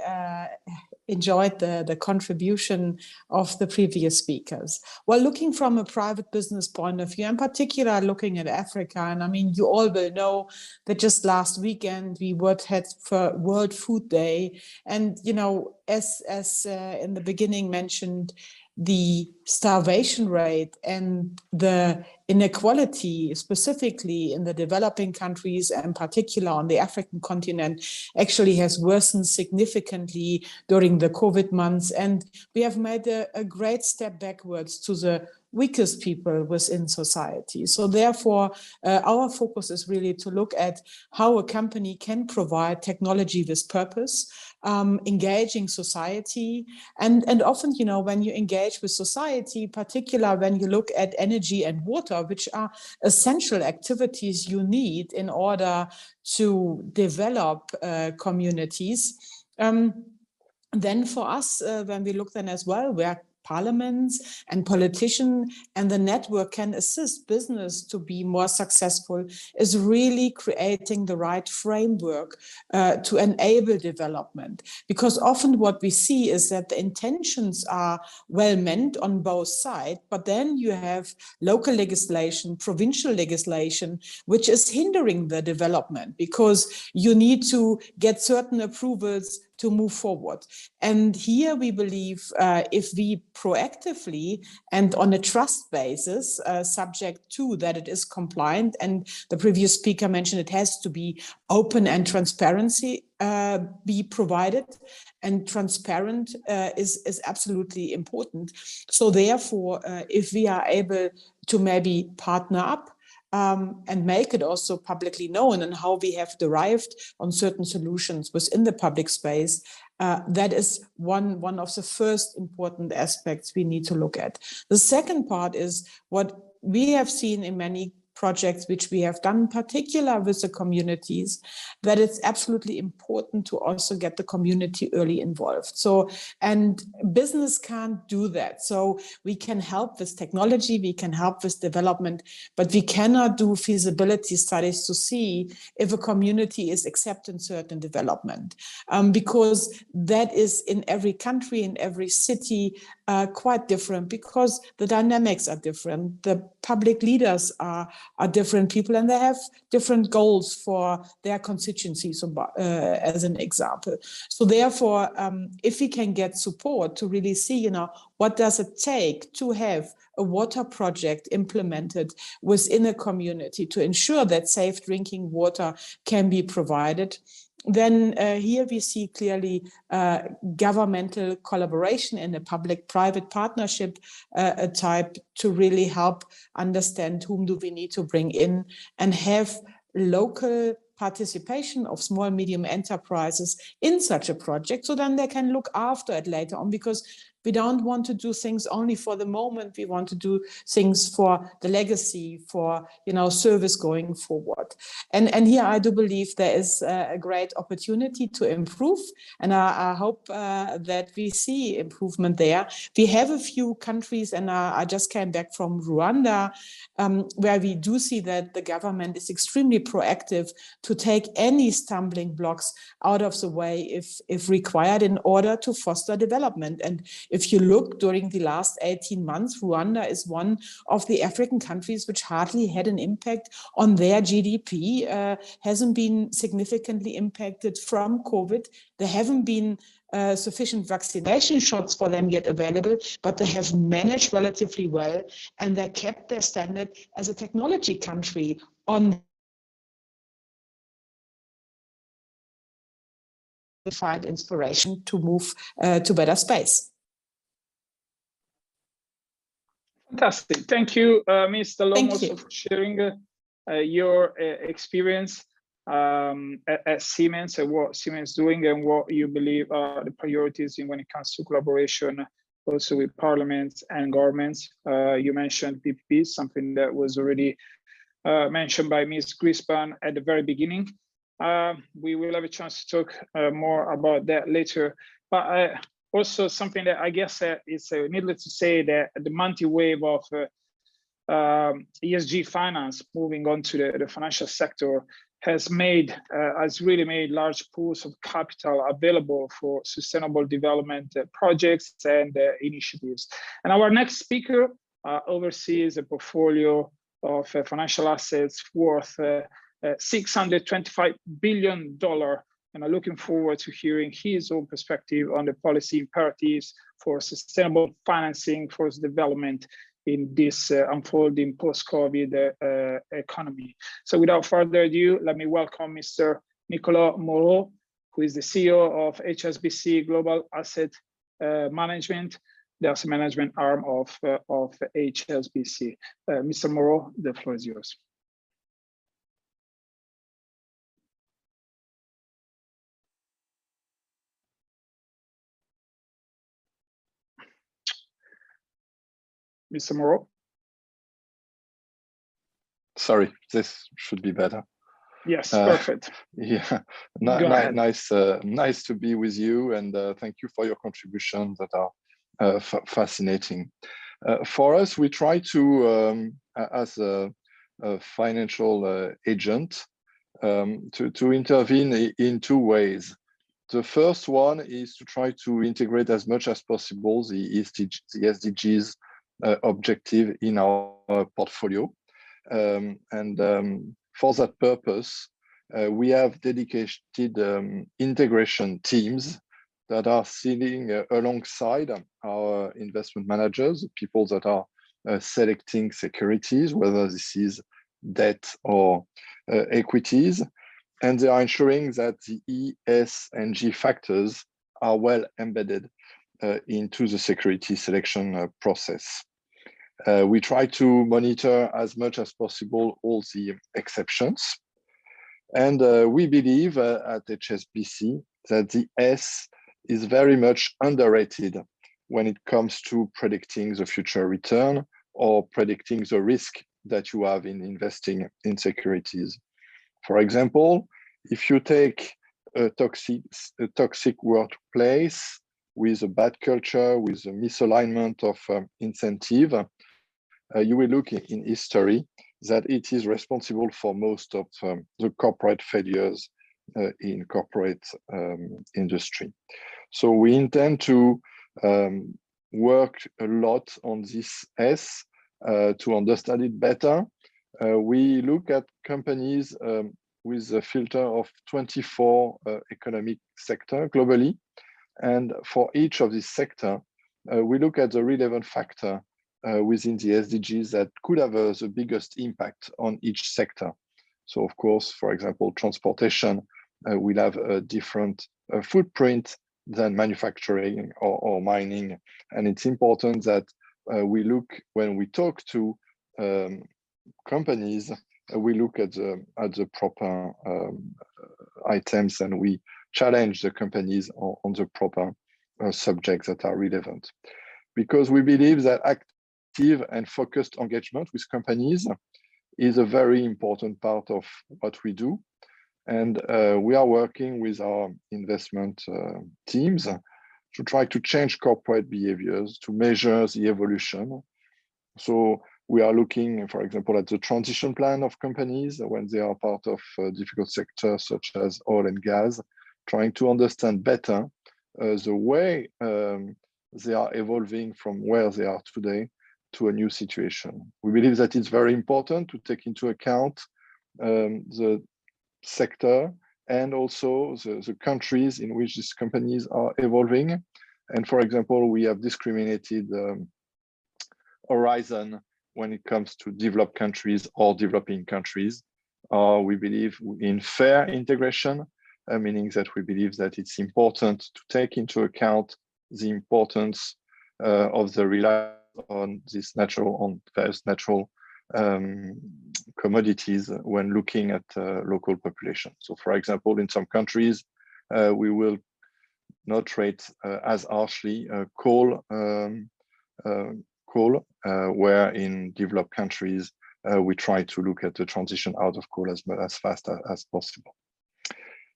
enjoyed the contribution of the previous speakers. Well, looking from a private business point of view, in particular looking at Africa, and I mean, you all will know that just last weekend we had for World Food Day, and you know, as in the beginning mentioned, the starvation rate and the inequality, specifically in the developing countries, and in particular on the African continent, actually has worsened significantly during the COVID months. And we have made a great step backwards to the weakest people within society. So therefore, our focus is really to look at how a company can provide technology with purpose, engaging society. And often, you know, when you engage with society, particularly when you look at energy and water, which are essential activities you need in order to develop communities, then for us, when we look then as well, where parliaments and politicians, and the network can assist business to be more successful, is really creating the right framework to enable development. Because often what we see is that the intentions are well meant on both sides, but then you have local legislation, provincial legislation, which is hindering the development because you need to get certain approvals to move forward. And here we believe if we proactively and on a trust basis, subject to that it is compliant, and the previous speaker mentioned it has to be open and transparency be provided, and transparent is absolutely important. So therefore, if we are able to maybe partner up and make it also publicly known and how we have derived on certain solutions within the public space, that is one of the first important aspects we need to look at. The second part is what we have seen in many projects which we have done, in particular with the communities, that it's absolutely important to also get the community early involved. So, and business can't do that. So we can help with technology, we can help with development, but we cannot do feasibility studies to see if a community is accepting certain development, because that is in every country, in every city, quite different, because the dynamics are different. The public leaders are different people, and they have different goals for their constituencies, as an example. So therefore, if we can get support to really see, what does it take to have a water project implemented within a community to ensure that safe drinking water can be provided, then here we see clearly governmental collaboration in a public-private partnership type to really help understand whom do we need to bring in, and have local participation of small, medium enterprises in such a project, so then they can look after it later on, because we don't want to do things only for the moment. We want to do things for the legacy, for service going forward. And here I do believe there is a great opportunity to improve, and I hope that we see improvement there. We have a few countries, and I just came back from Rwanda, where we do see that the government is extremely proactive to take any stumbling blocks out of the way if required, in order to foster development. And if you look during the last 18 months, Rwanda is one of the African countries which hardly had an impact on their GDP, hasn't been significantly impacted from COVID. There haven't been sufficient vaccination shots for them yet available, but they have managed relatively well, and they kept their standard as a technology country on find inspiration to move to better space. Fantastic. Thank you, Mr. Lomos, for sharing your experience at Siemens, and what Siemens is doing, and what you believe are the priorities when it comes to collaboration also with parliaments and governments. You mentioned PPP, something that was already mentioned by Ms. Greenspan at the very beginning. We will have a chance to talk more about that later. But also something that I guess is needless to say, that the monthly wave of ESG finance moving on to the financial sector has really made large pools of capital available for sustainable development projects and initiatives. And our next speaker oversees a portfolio of financial assets worth $625 billion, and I'm looking forward to hearing his own perspective on the policy imperatives for sustainable financing for development in this unfolding post-COVID economy. So without further ado, let me welcome Mr. Nicolas Moreau, who is the CEO of Hsbc Global Asset Management, the asset management arm of Hsbc. Mr. Moreau, the floor is yours. Mr. Moreau? Sorry, this should be better. Yes, perfect. Yeah, nice to be with you, and thank you for your contributions that are fascinating. For us, we try to, as a financial agent, to intervene in two ways. The first one is to try to integrate as much as possible the SDGs objective in our portfolio. For that purpose, we have dedicated integration teams that are sitting alongside our investment managers, people that are selecting securities, whether this is debt or equities, and they are ensuring that the E, S, and G factors are well embedded into the security selection process. We try to monitor as much as possible all the exceptions. And we believe at Hsbc that the S is very much underrated when it comes to predicting the future return or predicting the risk that you have in investing in securities. For example, if you take a toxic workplace with a bad culture, with a misalignment of incentive, you will look in history that it is responsible for most of the corporate failures in corporate industry. So we intend to work a lot on this S to understand it better. We look at companies with a filter of 24 economic sector globally. And for each of this sector, we look at the relevant factor within the SDGs that could have the biggest impact on each sector. So of course, for example, transportation will have a different footprint than manufacturing or mining. And it's important that we look, when we talk to companies, we look at the proper items, and we challenge the companies on the proper subjects that are relevant. Because we believe that active and focused engagement with companies is a very important part of what we do. And we are working with our investment teams to try to change corporate behaviors, to measure the evolution. So we are looking, for example, at the transition plan of companies when they are part of difficult sectors such as oil and gas, trying to understand better the way they are evolving from where they are today to a new situation. We believe that it's very important to take into account the sector and also the countries in which these companies are evolving. And for example, we have discriminated horizon when it comes to developed countries or developing countries. We believe in fair integration, meaning that we believe that it's important to take into account the importance of the reliance on various natural commodities when looking at local population. So for example, in some countries, we will not rate as harshly coal, where in developed countries, we try to look at the transition out of coal as fast as possible.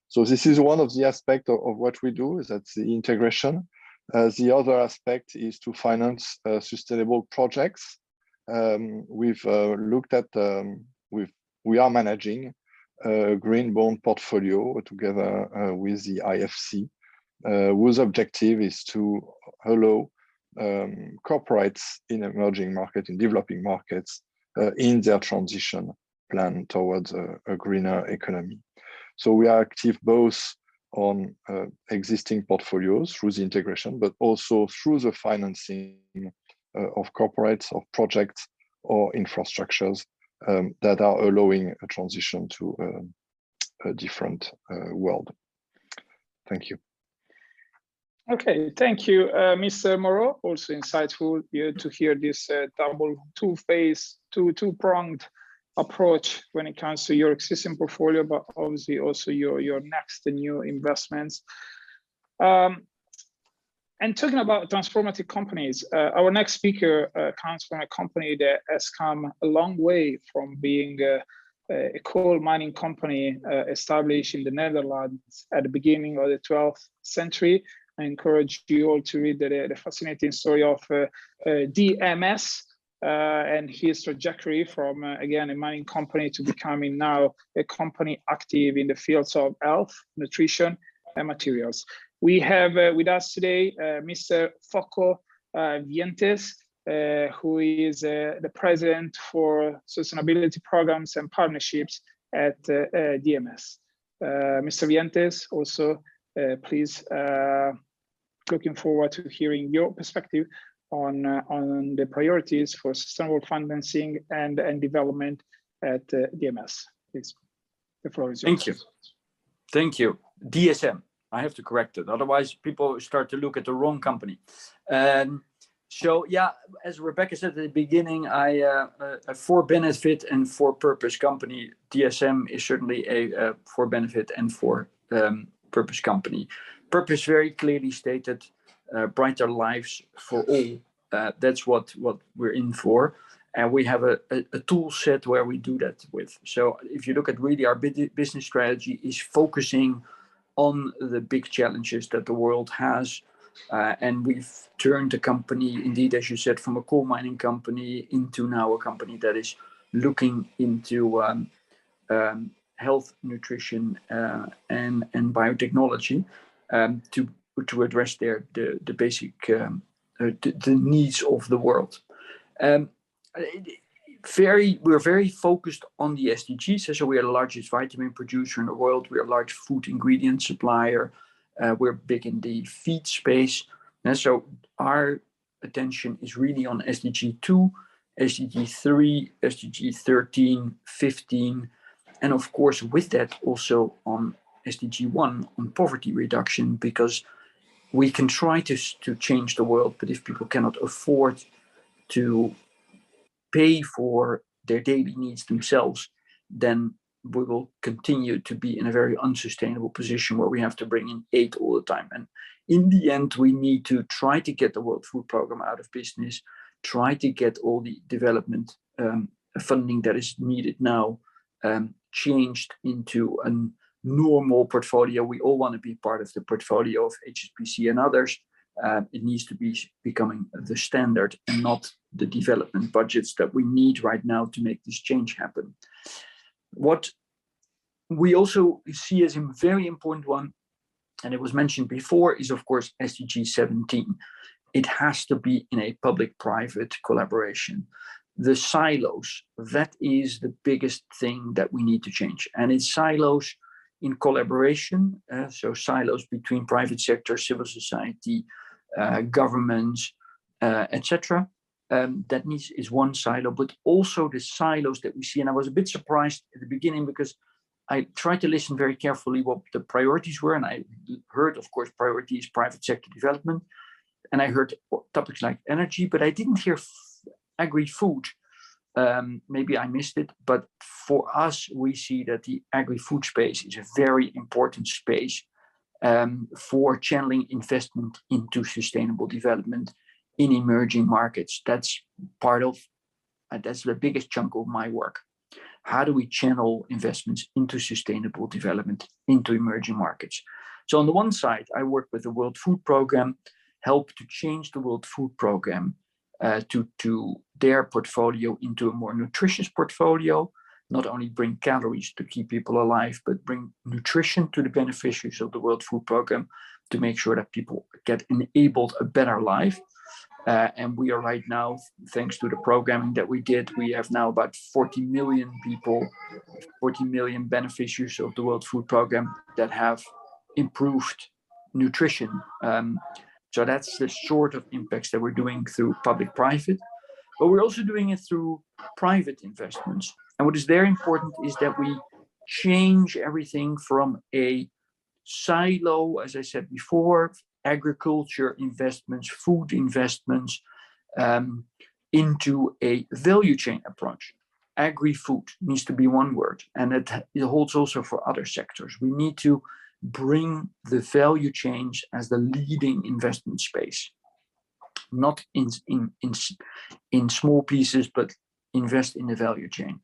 So this is one of the aspects of what we do, is that's the integration. The other aspect is to finance sustainable projects. We've looked at, we are managing a green bond portfolio together with the IFC, whose objective is to allow corporates in emerging markets, in developing markets, in their transition plan towards a greener economy. So we are active both on existing portfolios through the integration, but also through the financing of corporates, of projects, or infrastructures that are allowing a transition to a different world. Thank you. Okay, thank you, Mr. Moreau. Also insightful to hear this two-pronged approach when it comes to your existing portfolio, but obviously also your next and new investments. And talking about transformative companies, our next speaker comes from a company that has come a long way from being a coal mining company established in the Netherlands at the beginning of the 12th century, I encourage you all to read the fascinating story of DMS and his trajectory from, again, a mining company to becoming now a company active in the fields of health, nutrition, and materials. We have with us today Mr. Focko Vientes, who is the president for sustainability programs and partnerships at DMS. Mr. Vientes, also, please, looking forward to hearing your perspective on the priorities for sustainable financing and development at DMS. Please, the floor is yours. Thank you. Thank you. DSM. I have to correct it, otherwise people start to look at the wrong company. So yeah, as Rebecca said at the beginning, a for benefit and for purpose company. DSM is certainly a for benefit and for purpose company. Purpose very clearly stated, brighter lives for all. That's what we're in for. And we have a tool set where we do that with. So if you look at really our business strategy is focusing on the big challenges that the world has. And we've turned the company, indeed, as you said, from a coal mining company into now a company that is looking into health, nutrition, and biotechnology to address the basic the needs of the world. We're very focused on the SDGs. So we are the largest vitamin producer in the world. We're a large food ingredient supplier. We're big in the feed space. And so our attention is really on SDG 2, SDG 3, SDG 13, 15, and of course with that also on SDG 1 on poverty reduction, because we can try to change the world, but if people cannot afford to pay for their daily needs themselves, then we will continue to be in a very unsustainable position where we have to bring in aid all the time. And in the end, we need to try to get the World Food Programme out of business, try to get all the development funding that is needed now changed into a normal portfolio. We all want to be part of the portfolio of Hsbc and others. It needs to be becoming the standard and not the development budgets that we need right now to make this change happen. What we also see as a very important one, and it was mentioned before, is of course SDG 17. It has to be in a public-private collaboration. The silos, that is the biggest thing that we need to change. And it's silos in collaboration, so silos between private sector, civil society, governments, etc. That is one silo, but also the silos that we see. And I was a bit surprised at the beginning because I tried to listen very carefully what the priorities were. And I heard, of course, priorities, private sector development. And I heard topics like energy, but I didn't hear agri-food. Maybe I missed it, but for us, we see that the agri-food space is a very important space for channeling investment into sustainable development in emerging markets. That's part of, that's the biggest chunk of my work. How do we channel investments into sustainable development into emerging markets? So on the one side, I work with the World Food Programme, help to change the World Food Programme to their portfolio into a more nutritious portfolio, not only bring calories to keep people alive, but bring nutrition to the beneficiaries of the World Food Programme to make sure that people get enabled a better life. And we are right now, thanks to the programming that we did, we have now about 40 million people, 40 million beneficiaries of the World Food Programme that have improved nutrition. So that's the sort of impacts that we're doing through public-private, but we're also doing it through private investments. And what is very important is that we change everything from a silo, as I said before, agriculture investments, food investments, into a value chain approach. Agri-food needs to be one word, and it holds also for other sectors. We need to bring the value chains as the leading investment space, not in small pieces, but invest in the value chain.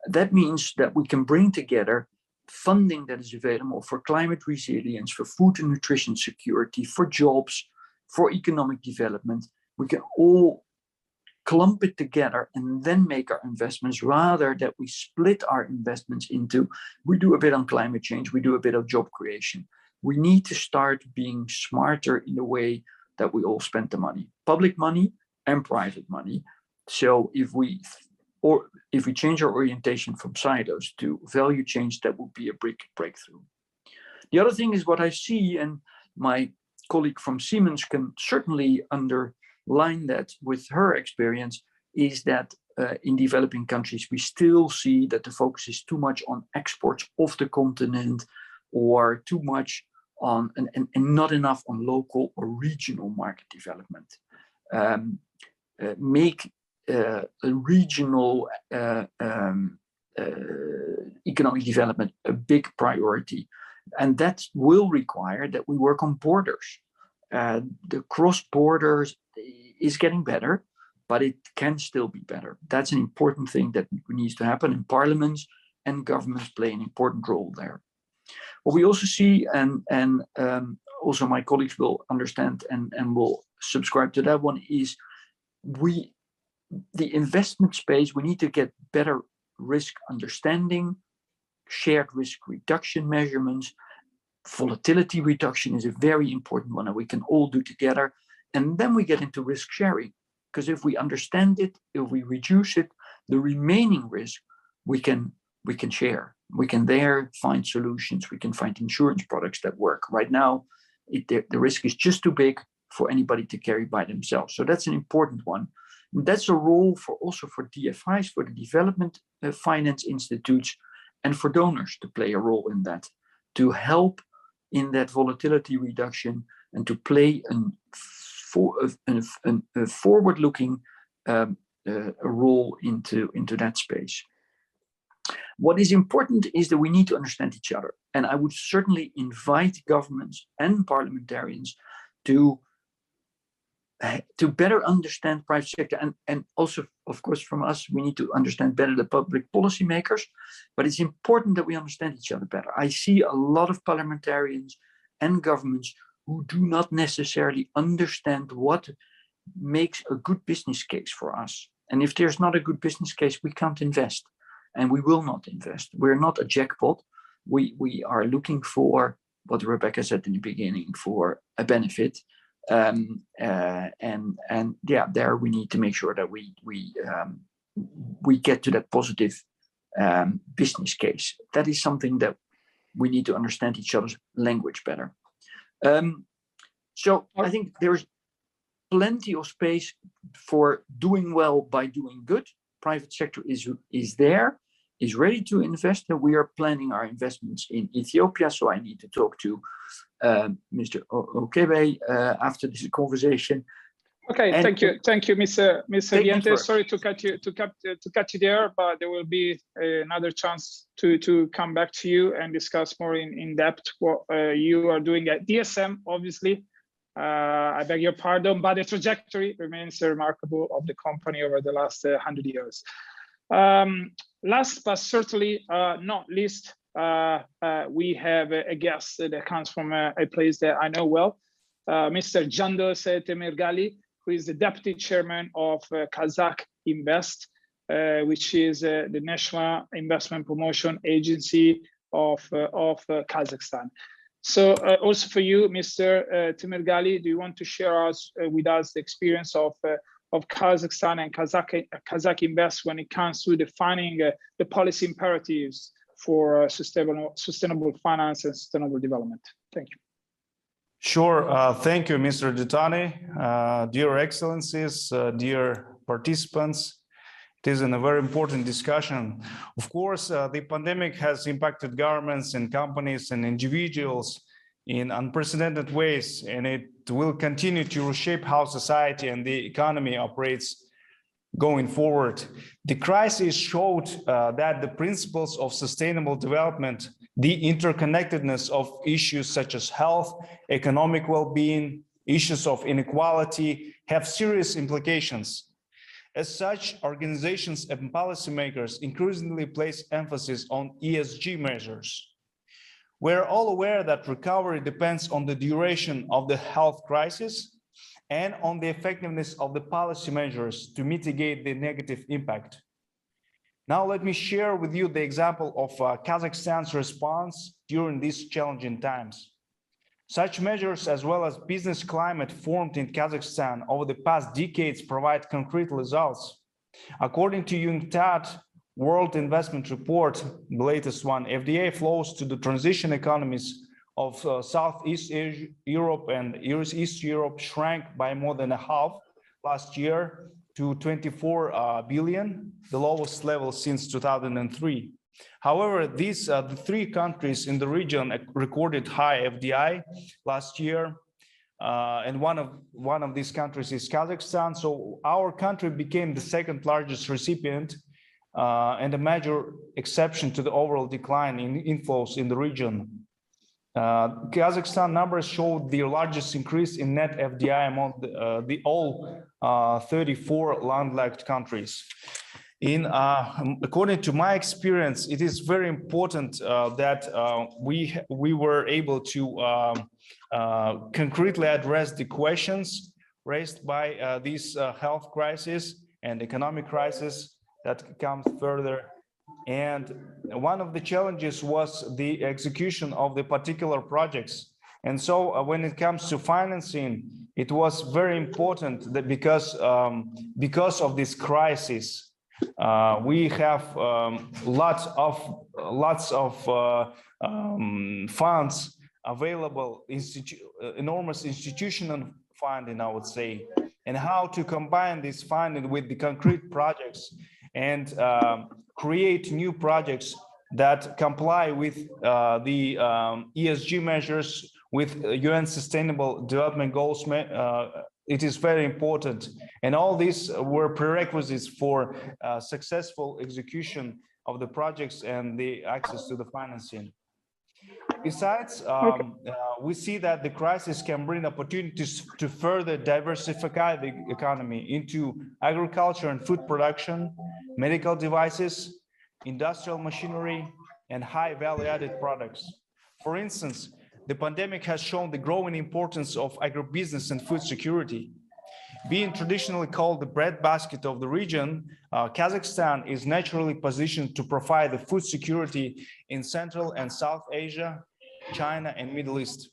That means that we can bring together funding that is available for climate resilience, for food and nutrition security, for jobs, for economic development. We can all clump it together and then make our investments, rather that we split our investments into, we do a bit on climate change, we do a bit of job creation. We need to start being smarter in the way that we all spend the money, public money and private money. So if we change our orientation from silos to value change, that would be a big breakthrough. The other thing is what I see, and my colleague from Siemens can certainly underline that with her experience, is that in developing countries, we still see that the focus is too much on exports of the continent, or too much on, and not enough on local or regional market development. Make a regional economic development a big priority. And that will require that we work on borders. The cross borders is getting better, but it can still be better. That's an important thing that needs to happen, and parliaments and governments play an important role there. What we also see, and also my colleagues will understand and will subscribe to that one, is the investment space, we need to get better risk understanding, shared risk reduction measurements. Volatility reduction is a very important one that we can all do together. And then we get into risk sharing, because if we understand it, if we reduce it, the remaining risk we can share. We can there find solutions. We can find insurance products that work. Right now, the risk is just too big for anybody to carry by themselves. So that's an important one. And that's a role also for DFIs, for the development finance institutes, and for donors to play a role in that, to help in that volatility reduction, and to play a forward-looking role into that space. What is important is that we need to understand each other. And I would certainly invite governments and parliamentarians to better understand private sector, and also, of course, from us, we need to understand better the public policy makers, but it's important that we understand each other better. I see a lot of parliamentarians and governments who do not necessarily understand what makes a good business case for us. And if there's not a good business case, we can't invest, and we will not invest. We're not a jackpot. We are looking for, what Rebecca said in the beginning, for a benefit. And yeah, there we need to make sure that we get to that positive business case. That is something that we need to understand each other's language better. So I think there's plenty of space for doing well by doing good. Private sector is there, is ready to invest, and we are planning our investments in Ethiopia. So I need to talk to Mr. Okebe after this conversation. Okay, and thank you, Mr. Viente. Sorry to cut you there, but there will be another chance to come back to you and discuss more in depth what you are doing at DSM. Obviously, I beg your pardon, but the trajectory remains remarkable of the company over the last 100 years. Last but certainly not least, we have a guest that comes from a place that I know well, Mr. Candos Temirgali, who is the deputy chairman of Kazakh Invest, which is the National Investment Promotion Agency of Kazakhstan. So also for you, Mr. Temirgali, do you want to share with us the experience of Kazakhstan and Kazakh Invest when it comes to defining the policy imperatives for sustainable finance and sustainable development? Thank you. Sure. Thank you, Mr. Ditani. Dear Excellencies, dear participants, it is a very important discussion. Of course, the pandemic has impacted governments and companies and individuals in unprecedented ways, and it will continue to reshape how society and the economy operates going forward. The crisis showed that the principles of sustainable development, the interconnectedness of issues such as health, economic well-being, issues of inequality have serious implications. As such, organizations and policymakers increasingly place emphasis on ESG measures. We're all aware that recovery depends on the duration of the health crisis and on the effectiveness of the policy measures to mitigate the negative impact. Now, let me share with you the example of Kazakhstan's response during these challenging times. Such measures, as well as business climate formed in Kazakhstan over the past decades, provide concrete results. According to UNCTAD World Investment Report, the latest one, FDI flows to the transition economies of Southeast Europe and East Europe shrank by more than a half last year to 24 billion, the lowest level since 2003. However, these the three countries in the region recorded high FDI last year, and one of these countries is Kazakhstan. So our country became the second largest recipient and a major exception to the overall decline in inflows in the region. Kazakhstan numbers showed the largest increase in net FDI among the all 34 landlocked countries. According to my experience, it is very important that we were able to concretely address the questions raised by this health crisis and economic crisis that comes further. And one of the challenges was the execution of the particular projects. And so when it comes to financing, it was very important that because of this crisis, we have lots of funds available, enormous institutional funding, I would say, and how to combine this funding with the concrete projects and create new projects that comply with the ESG measures, with UN Sustainable Development Goals. It is very important. And all these were prerequisites for successful execution of the projects and the access to the financing. Besides, we see that the crisis can bring opportunities to further diversify the economy into agriculture and food production, medical devices, industrial machinery, and high value-added products. For instance, the pandemic has shown the growing importance of agribusiness and food security. Being traditionally called the breadbasket of the region, Kazakhstan is naturally positioned to provide the food security in Central and South Asia, China, and Middle East.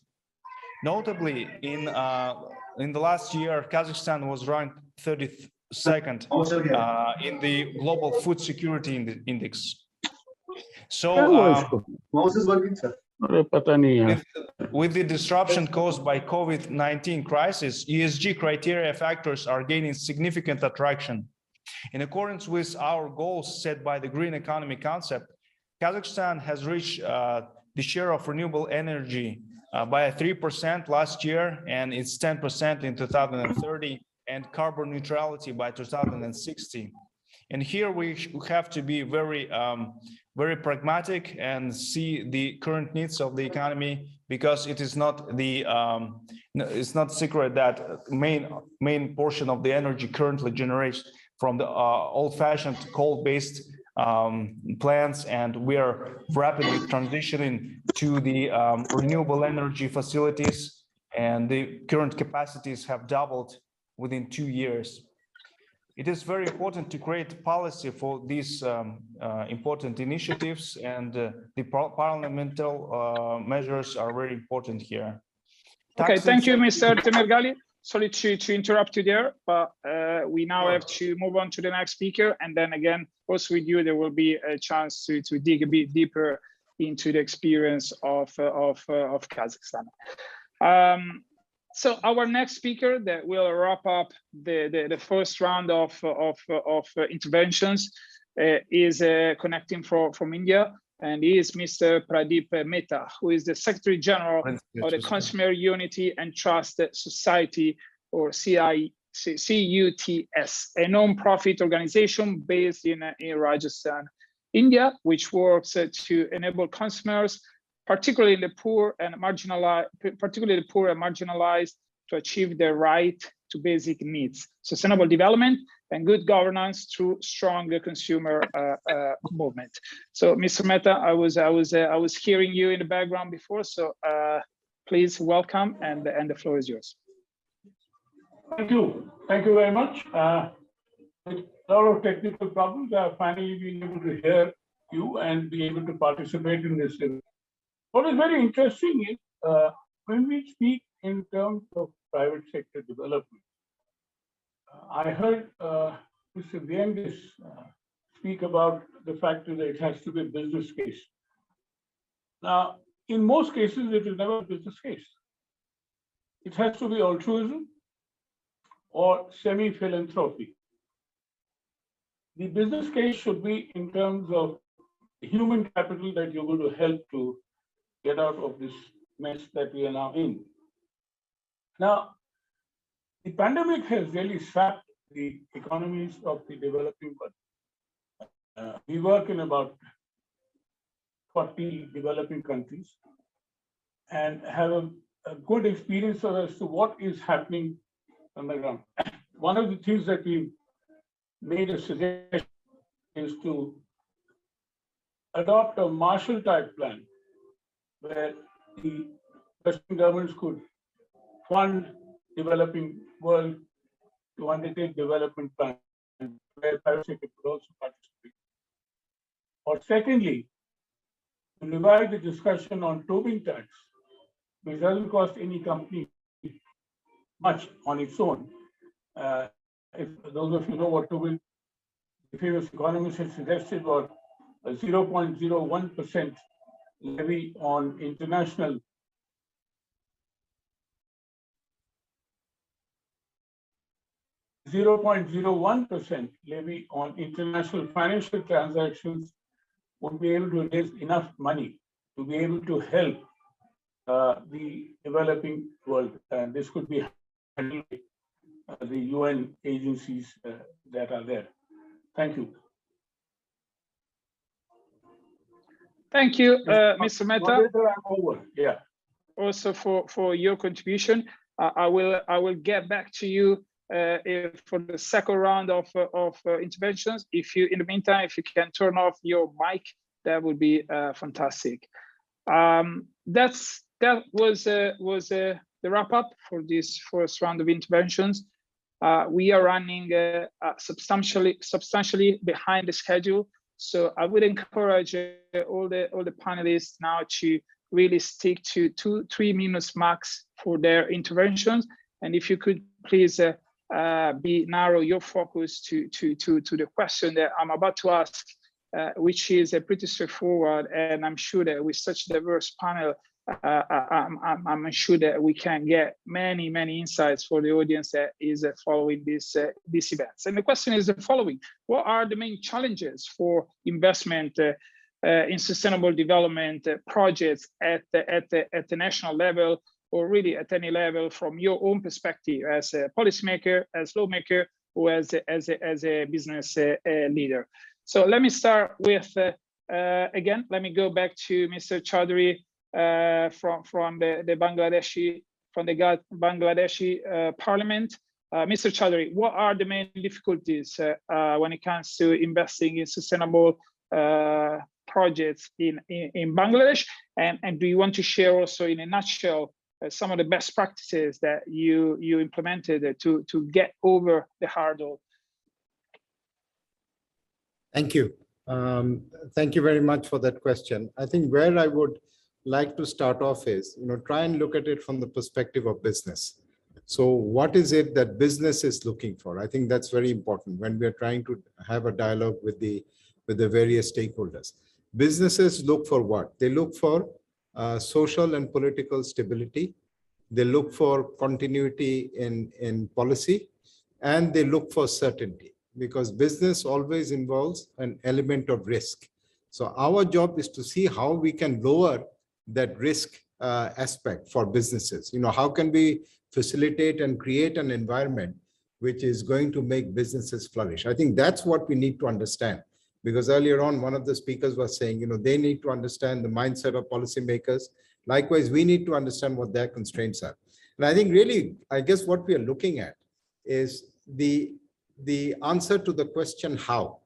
Notably, in the last year, Kazakhstan was ranked 32nd in the Global Food Security Index. So, with the disruption caused by COVID-19 crisis, ESG criteria factors are gaining significant attraction. In accordance with our goals set by the Green Economy concept, Kazakhstan has reached the share of renewable energy by 3% last year, and it's 10% in 2030, and carbon neutrality by 2060. And here we have to be very pragmatic and see the current needs of the economy, because it is not the it's not secret that main portion of the energy currently generates from the old-fashioned coal-based plants, and we are rapidly transitioning to the renewable energy facilities, and the current capacities have doubled within 2 years. It is very important to create policy for these important initiatives, and the parliamentary measures are very important here. Okay, thank you, Mr. Temirgali. Sorry to interrupt you there, but we now have to move on to the next speaker, and then again, also with you, there will be a chance to dig a bit deeper into the experience of Kazakhstan. So our next speaker that will wrap up the first round of interventions is connecting from India, and he is Mr. Pradeep Mehta, who is the Secretary General of the Consumer Unity and Trust Society, or CUTS, a non-profit organization based in Rajasthan, India, which works to enable consumers, particularly the poor and marginalized, to achieve their right to basic needs, sustainable development, and good governance through stronger consumer movement. So, Mr. Mehta, I was hearing you in the background before, so please welcome, and the floor is yours. Thank you very much. With a lot of technical problems, I have finally been able to hear you and be able to participate in this event. What is very interesting is when we speak in terms of private sector development, I heard Mr. Viendes speak about the fact that it has to be a business case. Now, in most cases, it is never a business case. It has to be altruism or semi-philanthropy. The business case should be in terms of human capital that you're going to help to get out of this mess that we are now in. Now, the pandemic has really sapped the economies of the developing world. We work in about 40 developing countries and have a good experience as to what is happening on the ground. One of the things that we made a suggestion is to adopt a Marshall-type plan where the Western governments could fund developing world to undertake development plans where private sector could also participate. Or secondly, to revive the discussion on Tobin tax, which doesn't cost any company much on its own. If those of you know what Tobin, the famous economist, has suggested, was a 0.01% levy on international levy on international financial transactions would be able to raise enough money to be able to help the developing world. And this could be handled by the UN agencies that are there. Thank you. Thank you, Mr. Mehta. I'm over. Yeah. Also for your contribution. I will get back to you for the second round of interventions. If you, in the meantime, if you can turn off your mic, that would be fantastic. That was the wrap up for this first round of interventions. We are running substantially behind the schedule, so I would encourage all the panelists now to really stick to 2-3 minutes max for their interventions, and if you could please narrow your focus to the question that I'm about to ask, which is pretty straightforward, and I'm sure that with such a diverse panel, I'm sure that we can get many insights for the audience that is following these events. And the question is the following: what are the main challenges for investment in sustainable development projects at the national level, or really at any level from your own perspective as a policymaker, as lawmaker, or as a business leader? So let me start with, again, let me go back to Mr. Chaudhary from the Bangladeshi Parliament. Mr. Chaudhary, what are the main difficulties when it comes to investing in sustainable projects in Bangladesh? And do you want to share also in a nutshell some of the best practices that you implemented to get over the hurdle? Thank you. Thank you very much for that question. I think where I would like to start off is, try and look at it from the perspective of business. So what is it that business is looking for? I think that's very important when we're trying to have a dialogue with the various stakeholders. Businesses look for what? They look for social and political stability. They look for continuity in policy, and they look for certainty, because business always involves an element of risk. So our job is to see how we can lower that risk aspect for businesses. How can we facilitate and create an environment which is going to make businesses flourish? I think that's what we need to understand, because earlier on, one of the speakers was saying, they need to understand the mindset of policymakers. Likewise, we need to understand what their constraints are. And I think really, I guess what we are looking at is the answer to the question how.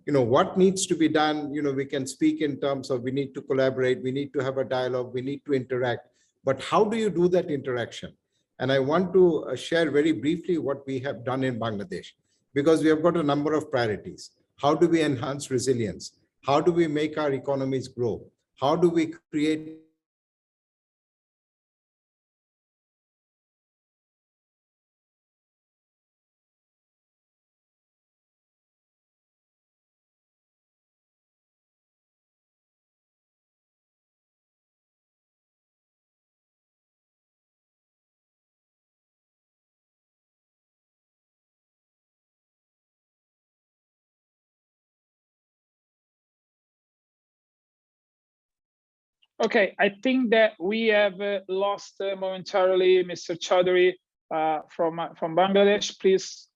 What needs to be done? We can speak in terms of we need to collaborate, we need to have a dialogue, we need to interact, but how do you do that interaction? And I want to share very briefly what we have done in Bangladesh, because we have got a number of priorities. How do we enhance resilience? How do we make our economies grow? How do we create Okay, I think that we have lost momentarily Mr. Chaudhary from Bangladesh. Please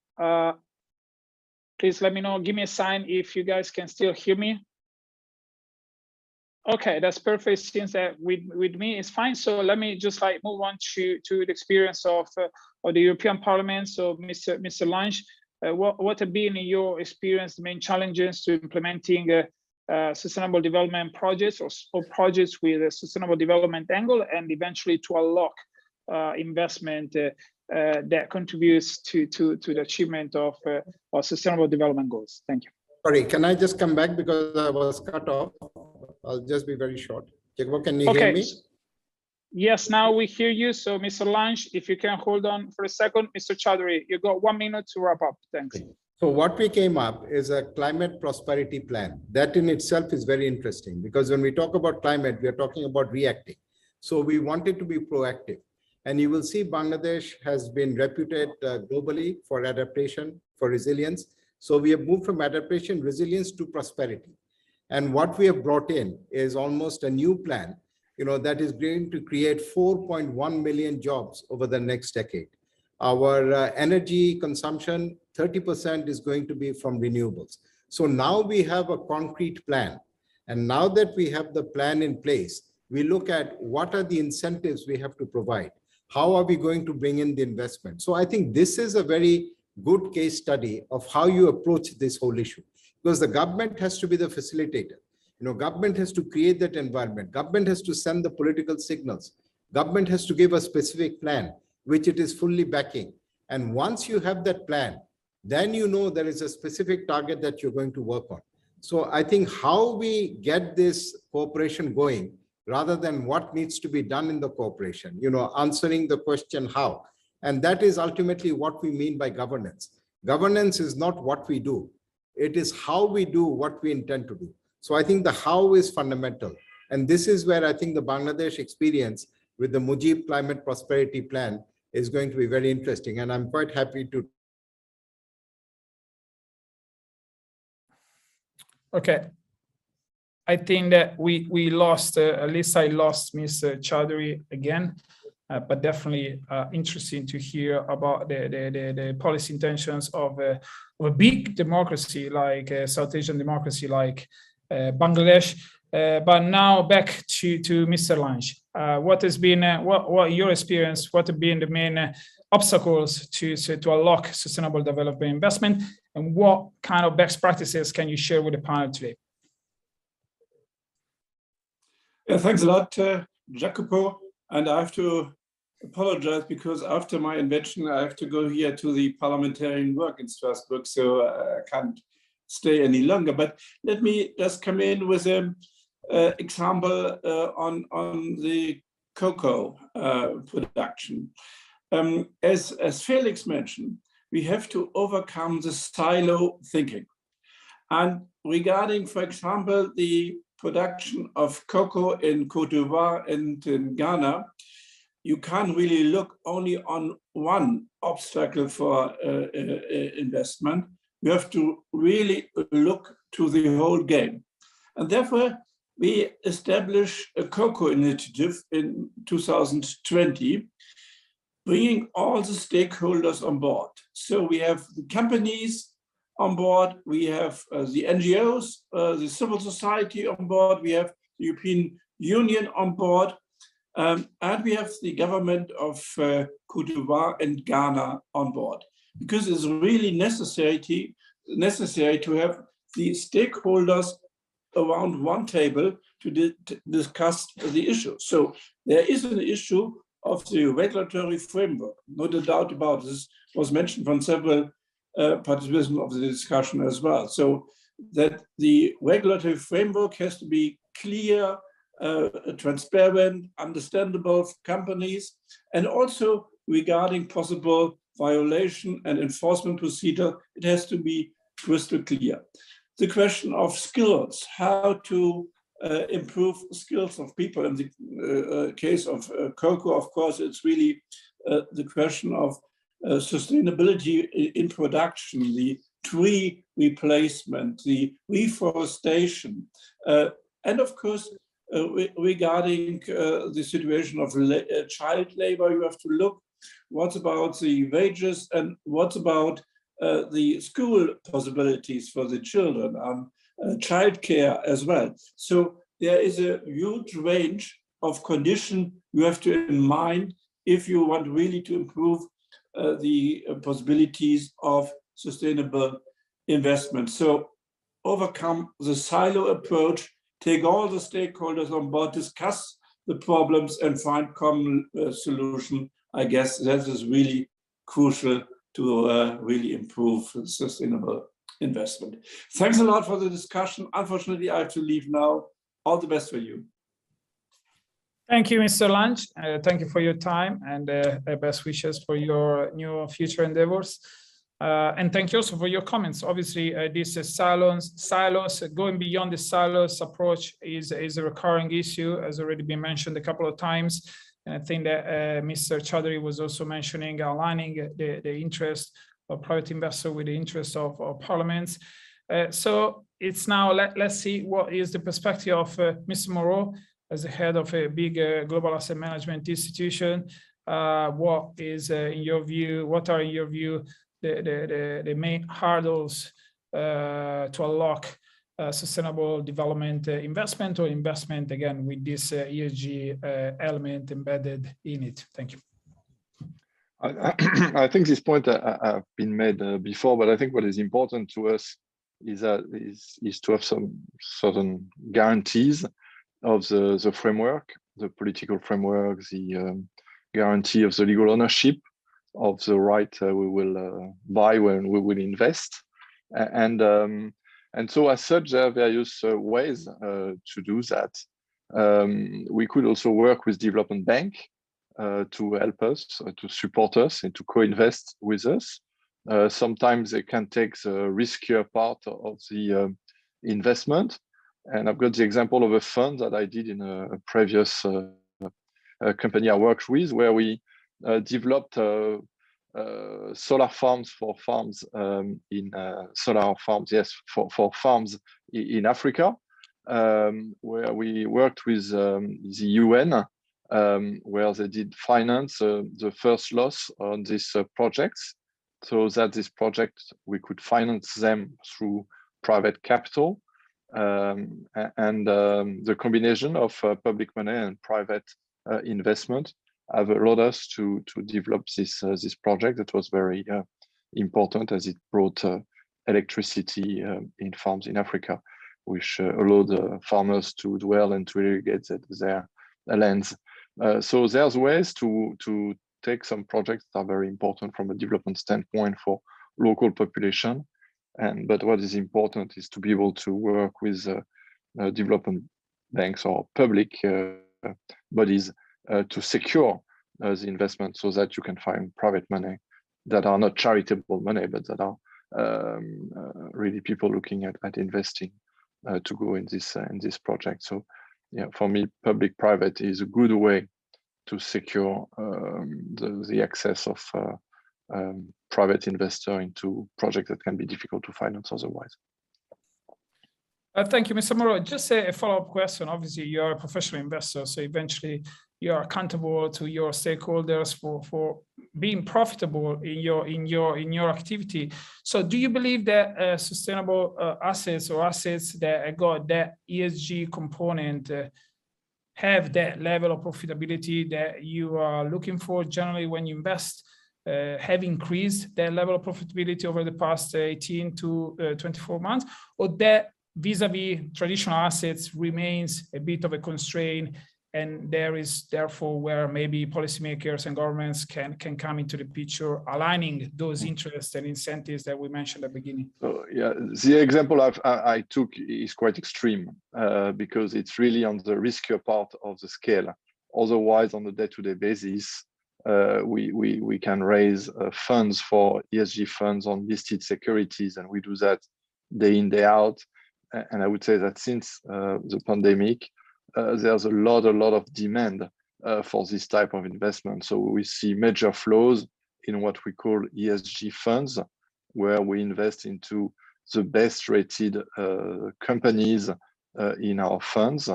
let me know. Give me a sign if you guys can still hear me. Okay, that's perfect. Since that with me it's fine. So let me just move on to the experience of the European Parliament. So Mr. Lange, what have been in your experience the main challenges to implementing sustainable development projects or projects with a sustainable development angle, and eventually to unlock investment that contributes to the achievement of sustainable development goals? Thank you. Sorry, can I just come back because I was cut off? I'll just be very short. Jacobo, can you hear me? Yes, now we hear you. So Mr. Lange, if you can hold on for a second. Mr. Chaudhary, you got 1 minute to wrap up. Thanks. Okay. So what we came up is a climate prosperity plan. That in itself is very interesting, because when we talk about climate, we are talking about reacting. So we wanted to be proactive. And you will see Bangladesh has been reputed globally for adaptation, for resilience. So we have moved from adaptation, resilience to prosperity. And what we have brought in is almost a new plan, that is going to create 4.1 million jobs over the next decade. Our energy consumption, 30% is going to be from renewables. So now we have a concrete plan. And now that we have the plan in place, we look at what are the incentives we have to provide. How are we going to bring in the investment? So I think this is a very good case study of how you approach this whole issue, because the government has to be the facilitator. Government has to create that environment. Government has to send the political signals. Government has to give a specific plan, which it is fully backing. And once you have that plan, then there is a specific target that you're going to work on. So I think how we get this cooperation going, rather than what needs to be done in the cooperation, answering the question how. And that is ultimately what we mean by governance. Governance is not what we do. It is how we do what we intend to do. So I think the how is fundamental. And this is where I think the Bangladesh experience with the Mujib Climate Prosperity Plan is going to be very interesting. And I'm quite happy to. Okay. I think that we lost, at least I lost Mr. Chaudhary again, but definitely interesting to hear about the policy intentions of a big democracy like South Asian democracy like Bangladesh. But now back to Mr. Lange. What has been what your experience? What have been the main obstacles to unlock sustainable development investment, and what kind of best practices can you share with the panel today? Yeah, thanks a lot, Jacopo. And I have to apologize because after my invention, I have to go here to the parliamentarian work in Strasbourg, so I can't stay any longer. But let me just come in with an example on the cocoa production. As Felix mentioned, we have to overcome the silo thinking. And regarding, for example, the production of cocoa in Côte d'Ivoire and in Ghana, you can't really look only on one obstacle for investment. You have to really look to the whole game. And therefore, we established a cocoa initiative in 2020, bringing all the stakeholders on board. So we have the companies on board, we have the NGOs, the civil society on board, we have the European Union on board, and we have the government of Côte d'Ivoire and Ghana on board. because it's really necessary to have the stakeholders around one table to discuss the issue. So there is an issue of the regulatory framework, not a doubt about this. Was mentioned from several participants of the discussion as well. So that the regulatory framework has to be clear, transparent, understandable for companies, and also regarding possible violation and enforcement procedure, it has to be crystal clear. The question of skills, how to improve skills of people. In the case of cocoa, of course, it's really the question of sustainability in production, the tree replacement, the reforestation, and of course, regarding the situation of child labor, you have to look what's about the wages and what's about the school possibilities for the children and childcare as well. So there is a huge range of conditions you have to have in mind if you want really to improve the possibilities of sustainable investment. So overcome the silo approach, take all the stakeholders on board, discuss the problems and find common solution. I guess that is really crucial to really improve sustainable investment. Thanks a lot for the discussion. Unfortunately, I have to leave now. All the best for you. Thank you, Mr. Lange. Thank you for your time and best wishes for your new future endeavors. And thank you also for your comments. Obviously, this silos, going beyond the silos approach is a recurring issue, has already been mentioned a couple of times. And I think that Mr. Chaudhary was also mentioning aligning the interest of private investor with the interest of parliaments. So it's now, let's see what is the perspective of Mr. Moreau as the head of a big global asset management institution. What is, in your view, what are in your view the main hurdles to unlock sustainable development investment or investment, again, with this ESG element embedded in it? Thank you. I think this point have been made before, but I think what is important to us is to have some certain guarantees of the framework, the political framework, the guarantee of the legal ownership of the right we will buy when we will invest. And so as such, there are various ways to do that. We could also work with development bank to help us, to support us and to co-invest with us. Sometimes they can take the riskier part of the investment. And I've got the example of a fund that I did in a previous company I worked with, where we developed solar farms for farms in farms in Africa, where we worked with the UN, where they did finance the first loss on these projects, so that this project we could finance them through private capital. The combination of public money and private investment have allowed us to develop this project that was very important, as it brought electricity in farms in Africa, which allowed farmers to dwell and to irrigate their lands. So there's ways to take some projects that are very important from a development standpoint for local population. But what is important is to be able to work with development banks or public bodies to secure the investment, so that you can find private money that are not charitable money, but that are really people looking at investing to go in this project. So yeah, for me, public-private is a good way to secure the access of private investor into projects that can be difficult to finance otherwise. Thank you, Mr. Moreau. Just a follow-up question. Obviously, you're a professional investor, so eventually you are accountable to your stakeholders for being profitable in your activity. So, do you believe that sustainable assets or assets that got that ESG component have that level of profitability that you are looking for generally when you invest? have increased their level of profitability over the past 18 to 24 months, or that vis-a-vis traditional assets remains a bit of a constraint, and there is therefore where maybe policymakers and governments can come into the picture, aligning those interests and incentives that we mentioned at the beginning? So, yeah, the example I took is quite extreme because it's really on the riskier part of the scale. Otherwise, on a day-to-day basis, we can raise funds for ESG funds on listed securities, and we do that day in, day out. And I would say that since the pandemic, there's a lot of demand for this type of investment. So we see major flows in what we call ESG funds, where we invest into the best rated companies in our funds.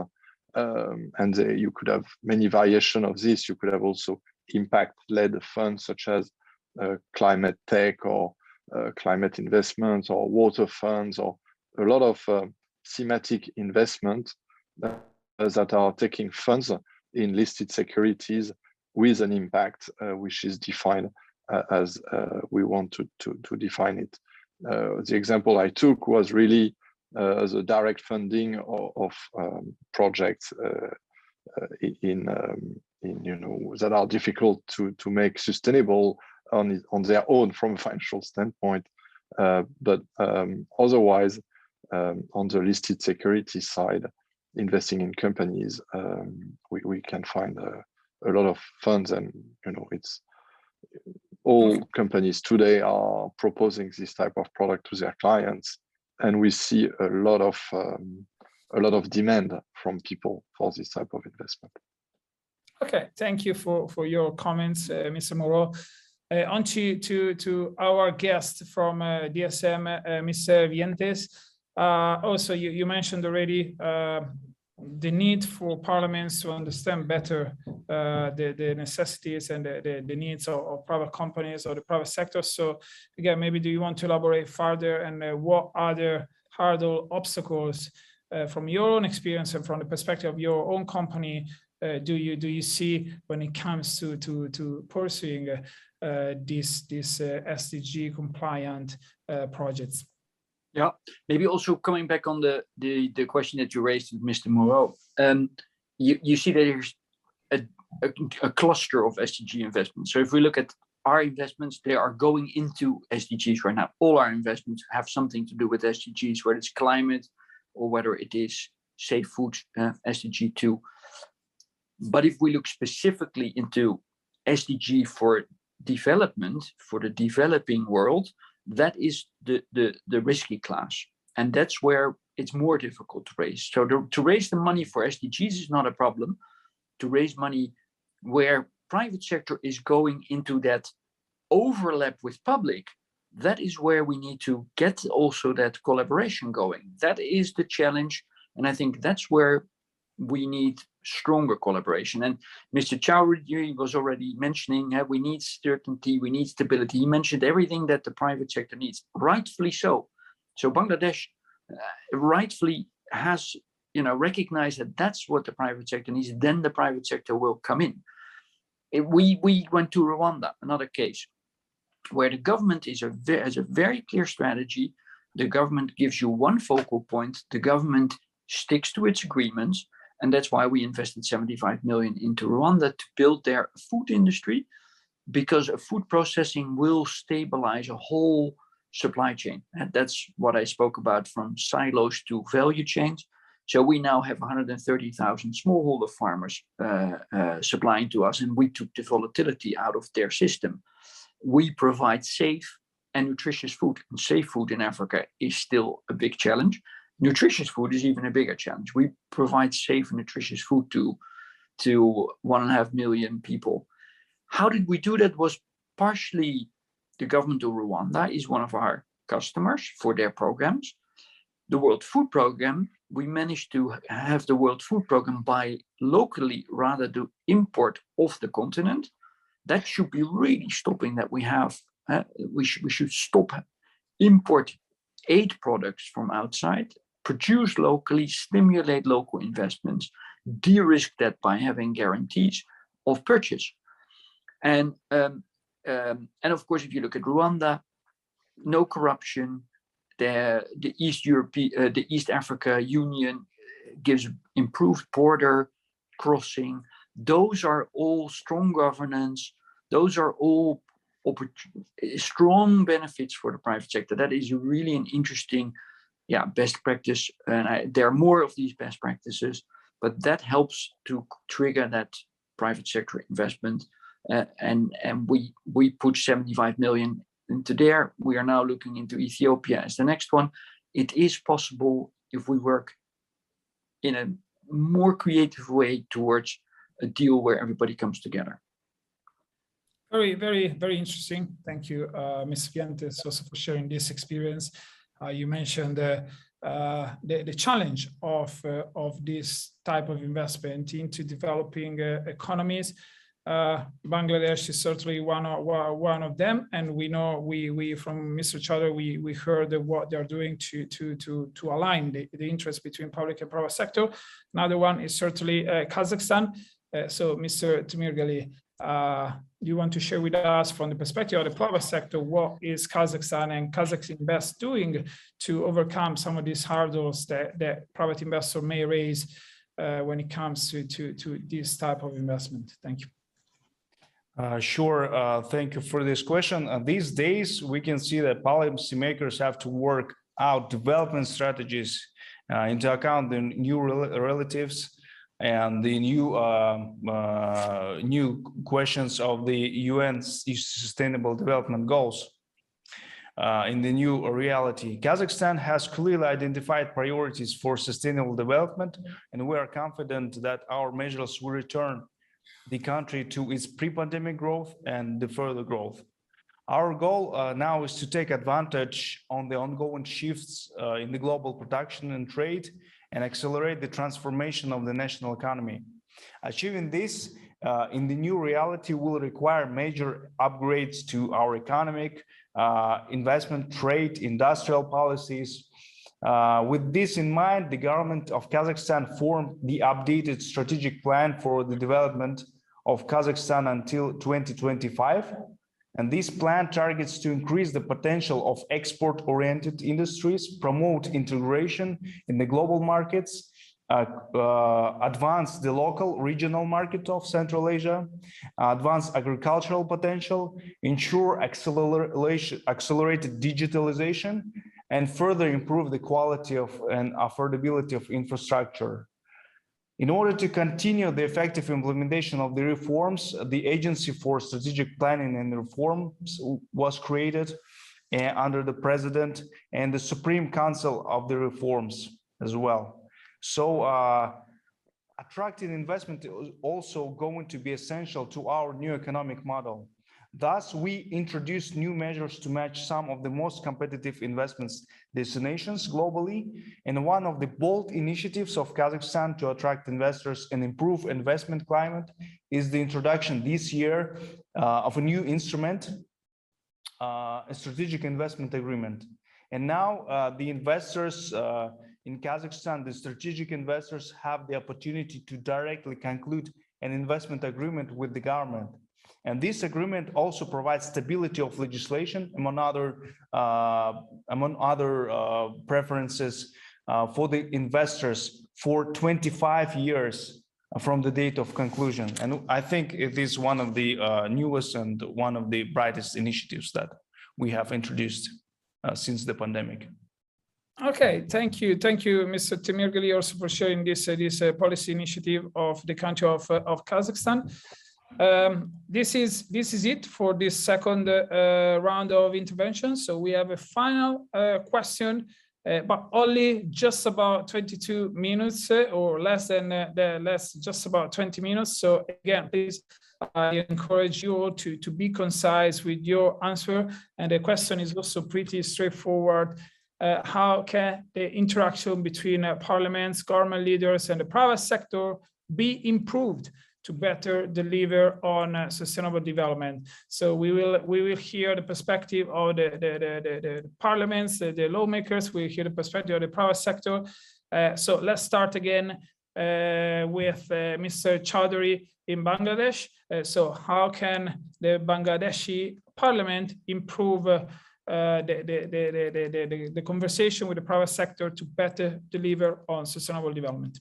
And you could have many variations of this. You could have also impact-led funds such as climate tech or climate investments or water funds, or a lot of thematic investment that are taking funds in listed securities with an impact which is defined as we want to define it. The example I took was really the direct funding of projects in that are difficult to make sustainable on their own from a financial standpoint, but otherwise on the listed security side, investing in companies, we can find a lot of funds, and it's all companies today are proposing this type of product to their clients, and we see a lot of demand from people for this type of investment. Okay, thank you for your comments, Mr. Moreau. On to our guest from DSM, Mr. Vientes. Also, you mentioned already the need for parliaments to understand better the necessities and the needs of private companies or the private sector. So again, maybe do you want to elaborate further, and what other hurdle obstacles from your own experience and from the perspective of your own company do you see when it comes to pursuing these SDG compliant projects? Yeah, maybe also coming back on the question that you raised with Mr. Moreau, you see that there's a cluster of SDG investments. So if we look at our investments, they are going into SDGs right now. All our investments have something to do with SDGs, whether it's climate or whether it is safe food, SDG 2. But if we look specifically into SDG for development, for the developing world, that is the risky class. And that's where it's more difficult to raise. So to raise the money for SDGs is not a problem. To raise money where private sector is going into that overlap with public, that is where we need to get also that collaboration going. That is the challenge. And I think that's where we need stronger collaboration. And Mr. Chowdhury was already mentioning we need certainty, we need stability. He mentioned everything that the private sector needs, rightfully so. So Bangladesh rightfully has recognized that that's what the private sector needs. Then the private sector will come in. We went to Rwanda, another case, where the government has a very clear strategy. The government gives you one focal point. The government sticks to its agreements. And that's why we invested 75 million into Rwanda to build their food industry, because food processing will stabilize a whole supply chain. And that's what I spoke about, from silos to value chains. So we now have 130,000 smallholder farmers supplying to us, and we took the volatility out of their system. We provide safe and nutritious food. And safe food in Africa is still a big challenge. Nutritious food is even a bigger challenge. We provide safe and nutritious food to 1.5 million people. How did we do that? Was partially the government of Rwanda is one of our customers for their programs. The World Food Program, we managed to have the World Food Program buy locally rather than import off the continent. That should be really stopping that we have. We should stop import aid products from outside, produce locally, stimulate local investments, de-risk that by having guarantees of purchase. And And of course, if you look at Rwanda, no corruption. The East Africa Union gives improved border crossing. Those are all strong governance. Those are all strong benefits for the private sector. That is really an interesting, best practice. And there are more of these best practices, but that helps to trigger that private sector investment. And we put 75 million into there. We are now looking into Ethiopia as the next one. It is possible if we work in a more creative way towards a deal where everybody comes together. Very, very, very interesting. Thank you, Ms. Fuentes, also for sharing this experience. You mentioned the challenge of this type of investment into developing economies. Bangladesh is certainly one of them, and we know we from Mr. Chowdhury we heard what they're doing to align the interest between public and private sector. Another one is certainly Kazakhstan. So, Mr. Temirgali, do you want to share with us from the perspective of the private sector, what is Kazakhstan and Kazakh Invest doing to overcome some of these hurdles that private investor may raise when it comes to this type of investment? Thank you. Sure. Thank you for this question. These days, we can see that policymakers have to work out development strategies into account the new relatives and the new questions of the UN's Sustainable Development Goals in the new reality. Kazakhstan has clearly identified priorities for sustainable development, and we are confident that our measures will return the country to its pre-pandemic growth and the further growth. Our goal now is to take advantage on the ongoing shifts in the global production and trade and accelerate the transformation of the national economy. Achieving this in the new reality will require major upgrades to our economic, investment, trade, industrial policies. With this in mind, the government of Kazakhstan formed the updated strategic plan for the development of Kazakhstan until 2025. And this plan targets to increase the potential of export-oriented industries, promote integration in the global markets, advance the local regional market of Central Asia, advance agricultural potential, ensure accelerated digitalization, and further improve the quality of and affordability of infrastructure. In order to continue the effective implementation of the reforms, the Agency for Strategic Planning and Reforms was created under the President and the Supreme Council of the Reforms as well. So attracting investment is also going to be essential to our new economic model. Thus, we introduced new measures to match some of the most competitive investments destinations globally. And one of the bold initiatives of Kazakhstan to attract investors and improve investment climate is the introduction this year of a new instrument, a strategic investment agreement. And now the investors in Kazakhstan, the strategic investors have the opportunity to directly conclude an investment agreement with the government. And this agreement also provides stability of legislation, among other preferences for the investors for 25 years from the date of conclusion. And I think it is one of the newest and one of the brightest initiatives that we have introduced since the pandemic. Okay, thank you, Mr. Temirgali, also for sharing this policy initiative of the country of Kazakhstan. This is it for this second round of interventions. So we have a final question, but only just about 22 minutes or less than just about 20 minutes. So again, please, I encourage you all to be concise with your answer. And the question is also pretty straightforward. How can the interaction between parliaments, government leaders, and the private sector be improved to better deliver on sustainable development? So we will hear the perspective of the parliaments, the lawmakers. We hear the perspective of the private sector. So let's start again with Mr. Chaudhary in Bangladesh. So how can the Bangladeshi parliament improve the conversation with the private sector to better deliver on sustainable development?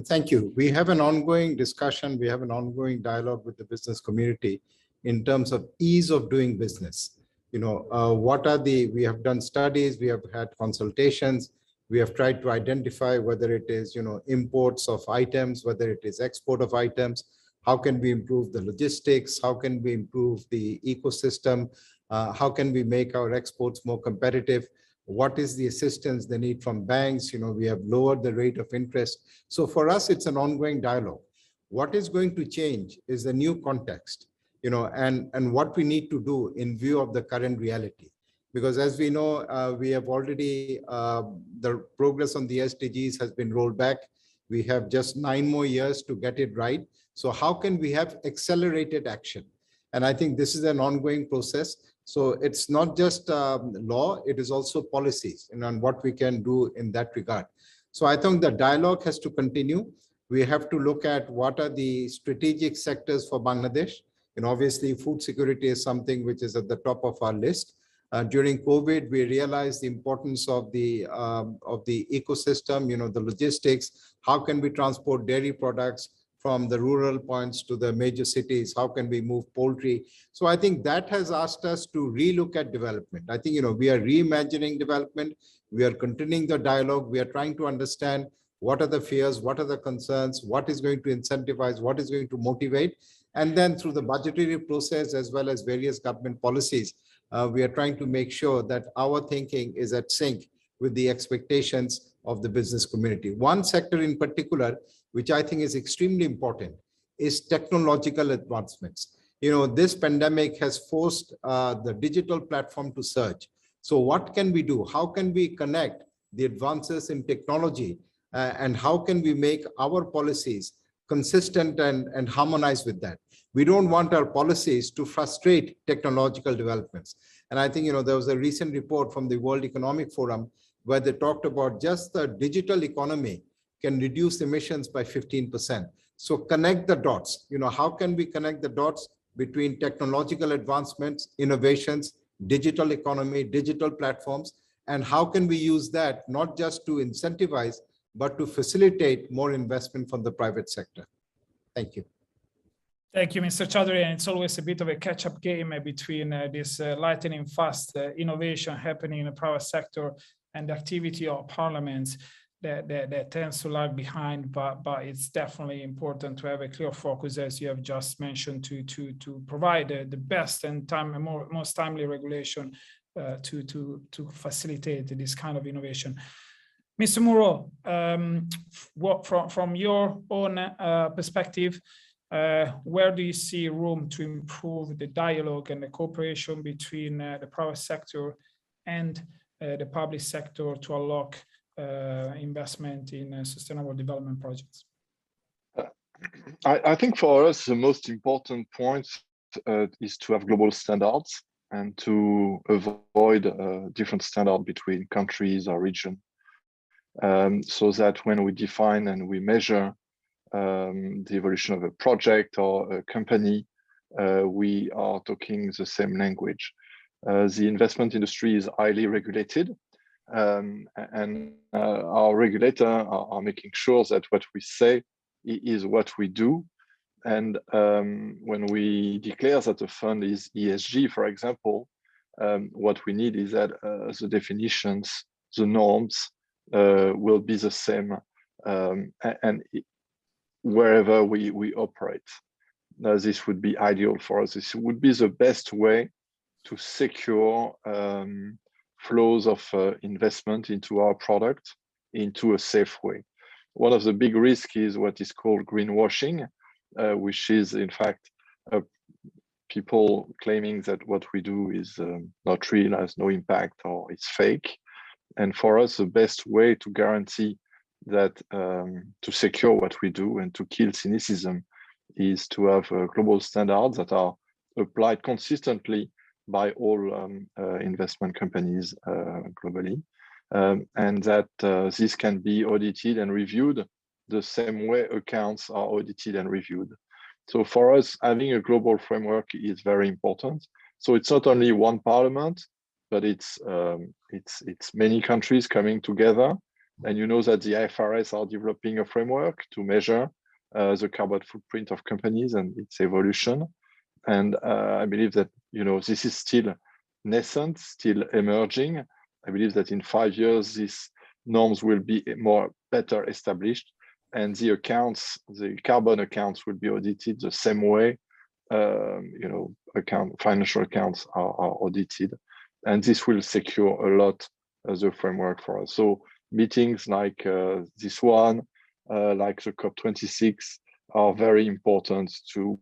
Thank you. We have an ongoing discussion. We have an ongoing dialogue with the business community in terms of ease of doing business. We have done studies, we have had consultations, we have tried to identify whether it is, imports of items, whether it is export of items, how can we improve the logistics, how can we improve the ecosystem, how can we make our exports more competitive, what is the assistance they need from banks, we have lowered the rate of interest. So for us, it's an ongoing dialogue. What is going to change is the new context, and what we need to do in view of the current reality. Because as we know, we have already, the progress on the SDGs has been rolled back. We have just 9 more years to get it right. So how can we have accelerated action? And I think this is an ongoing process. So it's not just law, it is also policies and what we can do in that regard. So I think the dialogue has to continue. We have to look at what are the strategic sectors for Bangladesh. And obviously food security is something which is at the top of our list. During COVID, we realized the importance of the ecosystem, the logistics. How can we transport dairy products from the rural points to the major cities? How can we move poultry? So I think that has asked us to relook at development. I think, we are reimagining development. We are continuing the dialogue. We are trying to understand what are the fears, what are the concerns, what is going to incentivize, what is going to motivate. And then through the budgetary process, as well as various government policies, we are trying to make sure that our thinking is at sync with the expectations of the business community. One sector in particular, which I think is extremely important, is technological advancements. This pandemic has forced the digital platform to surge. So what can we do? How can we connect the advances in technology and how can we make our policies consistent and harmonize with that? We don't want our policies to frustrate technological developments. And I think, there was a recent report from the World Economic Forum where they talked about just the digital economy can reduce emissions by 15%. So connect the dots. How can we connect the dots between technological advancements, innovations, digital economy, digital platforms, and how can we use that not just to incentivize, but to facilitate more investment from the private sector? Thank you. Thank you, Mr. Chaudhary. And it's always a bit of a catch-up game between this lightning fast innovation happening in the private sector and the activity of parliaments that tends to lag behind. But it's definitely important to have a clear focus, as you have just mentioned, to provide the best and most timely regulation to facilitate this kind of innovation. Mr. Muro, from your own perspective, where do you see room to improve the dialogue and the cooperation between the private sector and the public sector to unlock investment in sustainable development projects? I think for us, the most important point is to have global standards and to avoid different standards between countries or regions. So that when we define and we measure the evolution of a project or a company, we are talking the same language. The investment industry is highly regulated, and our regulator are making sure that what we say is what we do. And when we declare that a fund is ESG, for example, what we need is that the definitions, the norms will be the same, and wherever we operate. This would be ideal for us. This would be the best way to secure flows of investment into our product into a safe way. One of the big risks is what is called greenwashing, which is in fact people claiming that what we do is not real, has no impact, or it's fake. And for us, the best way to guarantee that, to secure what we do and to kill cynicism, is to have global standards that are applied consistently by all investment companies globally. and that this can be audited and reviewed the same way accounts are audited and reviewed. So for us, having a global framework is very important. So it's not only one parliament, but it's many countries coming together. And you know that the IFRS are developing a framework to measure the carbon footprint of companies and its evolution. And I believe that, you know, this is still nascent, still emerging. I believe that in 5 years, these norms will be better established, and the accounts, the carbon accounts, will be audited the same way. You know, financial accounts are audited, and this will secure a lot as a framework for us. So meetings like this one, like the COP26, are very important to,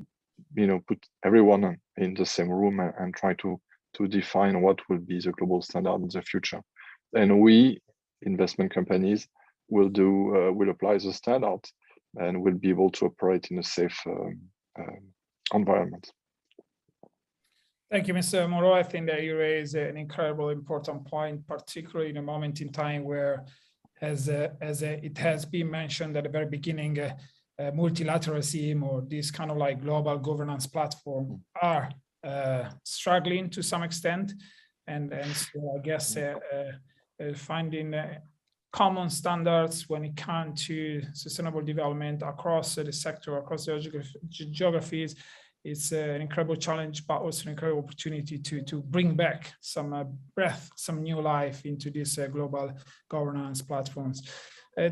you know, put everyone in the same room and try to define what will be the global standard in the future. And we, investment companies, will apply the standard and will be able to operate in a safe environment. Thank you, Mr. Moreau. I think that you raise an incredible important point, particularly in a moment in time where, as it has been mentioned at the very beginning, multilateralism or this kind of like global governance platform are struggling to some extent, and so I guess finding common standards when it comes to sustainable development across the sector, across the geographies, it's an incredible challenge, but also an incredible opportunity to bring back some breath, some new life into these global governance platforms.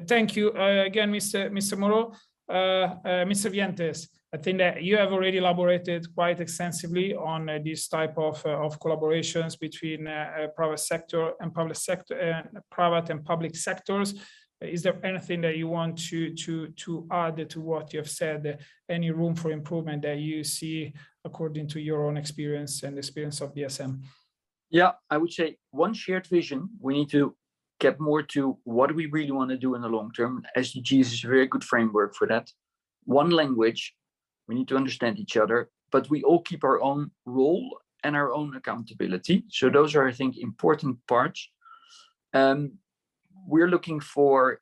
Thank you again, Mr. Moreau. Mr. Vientes, I think that you have already elaborated quite extensively on this type of collaborations between private sector and public sector, private and public sectors. Is there anything that you want to add to what you have said? Any room for improvement that you see according to your own experience and the experience of DSM? Yeah, I would say one shared vision. We need to get more to what do we really want to do in the long term. SDGs is a very good framework for that. One language, we need to understand each other, but we all keep our own role and our own accountability. So those are, I think, important parts. We're looking for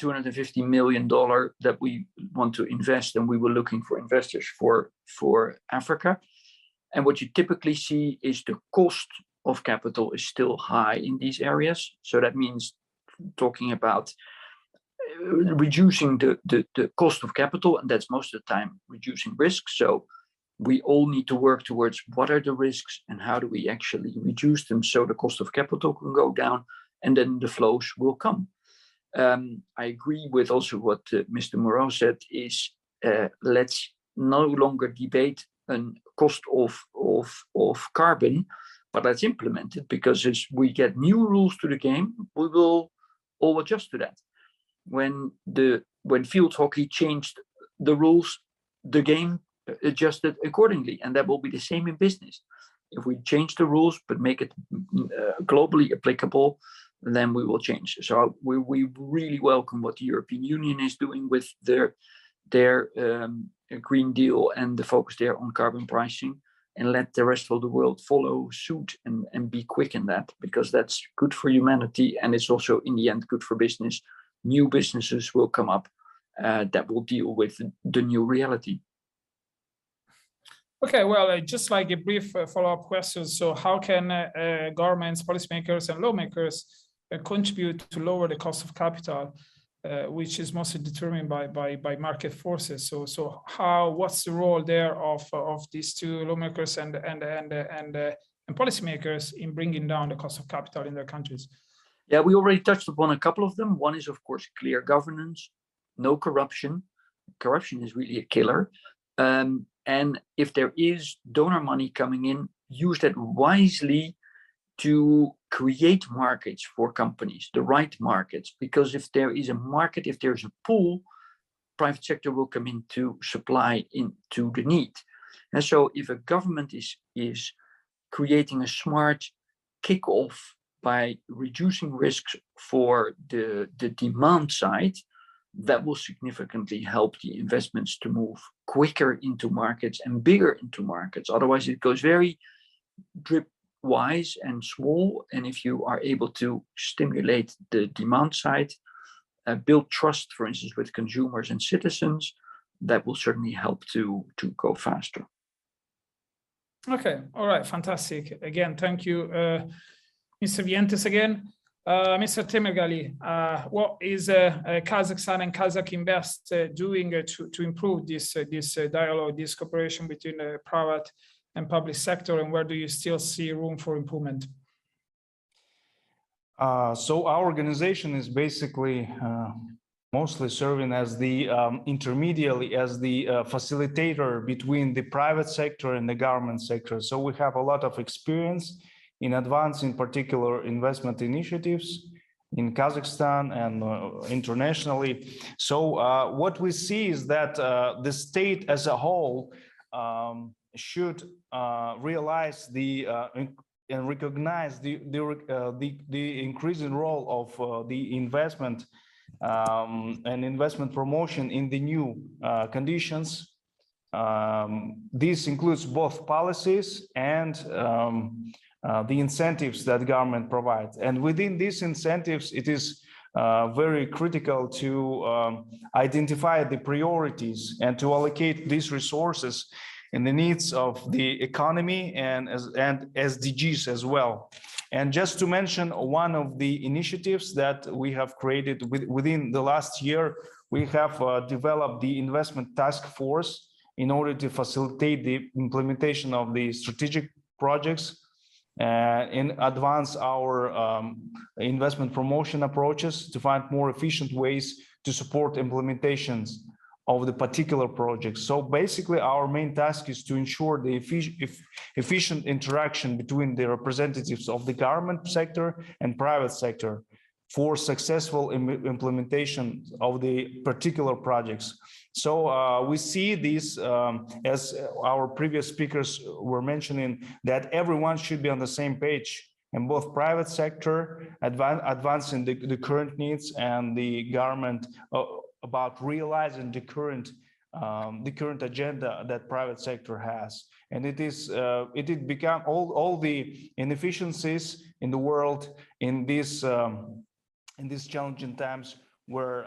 $250 million that we want to invest, and we were looking for investors for Africa. And what you typically see is the cost of capital is still high in these areas. So that means talking about reducing the cost of capital, and that's most of the time reducing risk. So we all need to work towards what are the risks and how do we actually reduce them so the cost of capital can go down, and then the flows will come. I agree with also what Mr. Moreau said is let's no longer debate a cost of carbon, but let's implement it, because as we get new rules to the game, we will all adjust to that. When field hockey changed the rules, the game adjusted accordingly, and that will be the same in business. If we change the rules but make it globally applicable, then we will change. So we really welcome what the European Union is doing with their Green Deal and the focus there on carbon pricing, and let the rest of the world follow suit and be quick in that, because that's good for humanity, and it's also in the end good for business. New businesses will come up that will deal with the new reality. Okay, well, just like a brief follow-up question. So how can governments, policymakers, and lawmakers contribute to lower the cost of capital, which is mostly determined by market forces? So what's the role there of these two lawmakers and policymakers in bringing down the cost of capital in their countries? Yeah, we already touched upon a couple of them. One is, of course, clear governance, no corruption. Corruption is really a killer. And if there is donor money coming in, use that wisely to create markets for companies, the right markets. Because if there is a market, if there's a pool, private sector will come in to supply into the need. And so if a government is creating a smart kickoff by reducing risks for the demand side, that will significantly help the investments to move quicker into markets and bigger into markets. Otherwise, it goes very drip wise and small, and if you are able to stimulate the demand side, build trust, for instance, with consumers and citizens, that will certainly help to go faster. Okay, all right, fantastic. Again, thank you, Mr. Vientes again. Mr. Temirgali, what is Kazakhstan and Kazakh Invest doing to improve this dialogue, this cooperation between the private and public sector, and where do you still see room for improvement? So our organization is basically mostly serving as the intermediary, as the facilitator between the private sector and the government sector. So we have a lot of experience in advancing particular investment initiatives in Kazakhstan and internationally. So what we see is that the state as a whole should realize and recognize the increasing role of the investment and investment promotion in the new conditions. This includes both policies and the incentives that government provides. And within these incentives, it is very critical to identify the priorities and to allocate these resources in the needs of the economy and SDGs as well. And just to mention one of the initiatives that we have created within the last year, we have developed the investment task force in order to facilitate the implementation of the strategic projects and advance our investment promotion approaches to find more efficient ways to support implementations of the particular projects. So basically our main task is to ensure the efficient interaction between the representatives of the government sector and private sector for successful implementation of the particular projects. So we see this as our previous speakers were mentioning, that everyone should be on the same page, and both private sector advancing the current needs and the government about realizing the current agenda that private sector has. And it become all the inefficiencies in the world in these challenging times were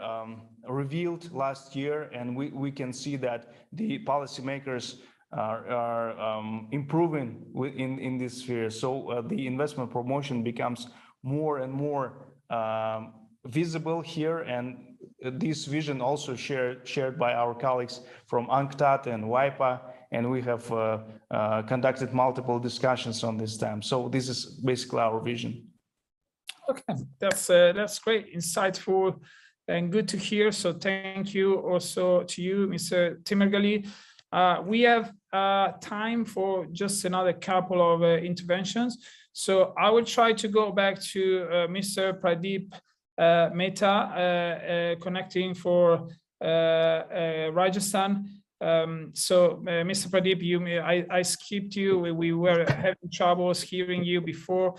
revealed last year, and we can see that the policymakers are improving in this sphere. So the investment promotion becomes more and more visible here, and this vision also shared by our colleagues from UNCTAD and WIPA, and we have conducted multiple discussions on this time. So this is basically our vision. Okay, that's great, insightful, and good to hear. So thank you also to you, Mr. Temirgali. We have time for just another couple of interventions. So I will try to go back to Mr. Pradeep Mehta, connecting for Rajasthan. Mr. Pradeep, I skipped you. We were having troubles hearing you before.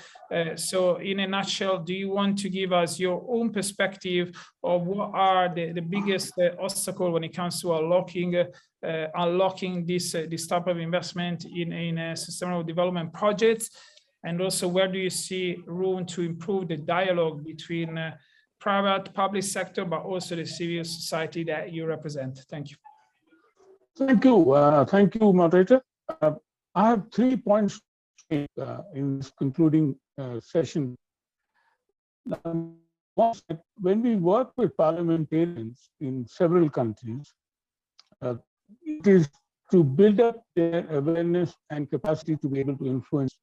So in a nutshell, do you want to give us your own perspective of what are the biggest obstacle when it comes to unlocking this type of investment in sustainable development projects? And also, where do you see room to improve the dialogue between private, public sector, but also the civil society that you represent? Thank you. Thank you, moderator. I have 3 points in this concluding session. When we work with parliamentarians in several countries, it is to build up their awareness and capacity to be able to influence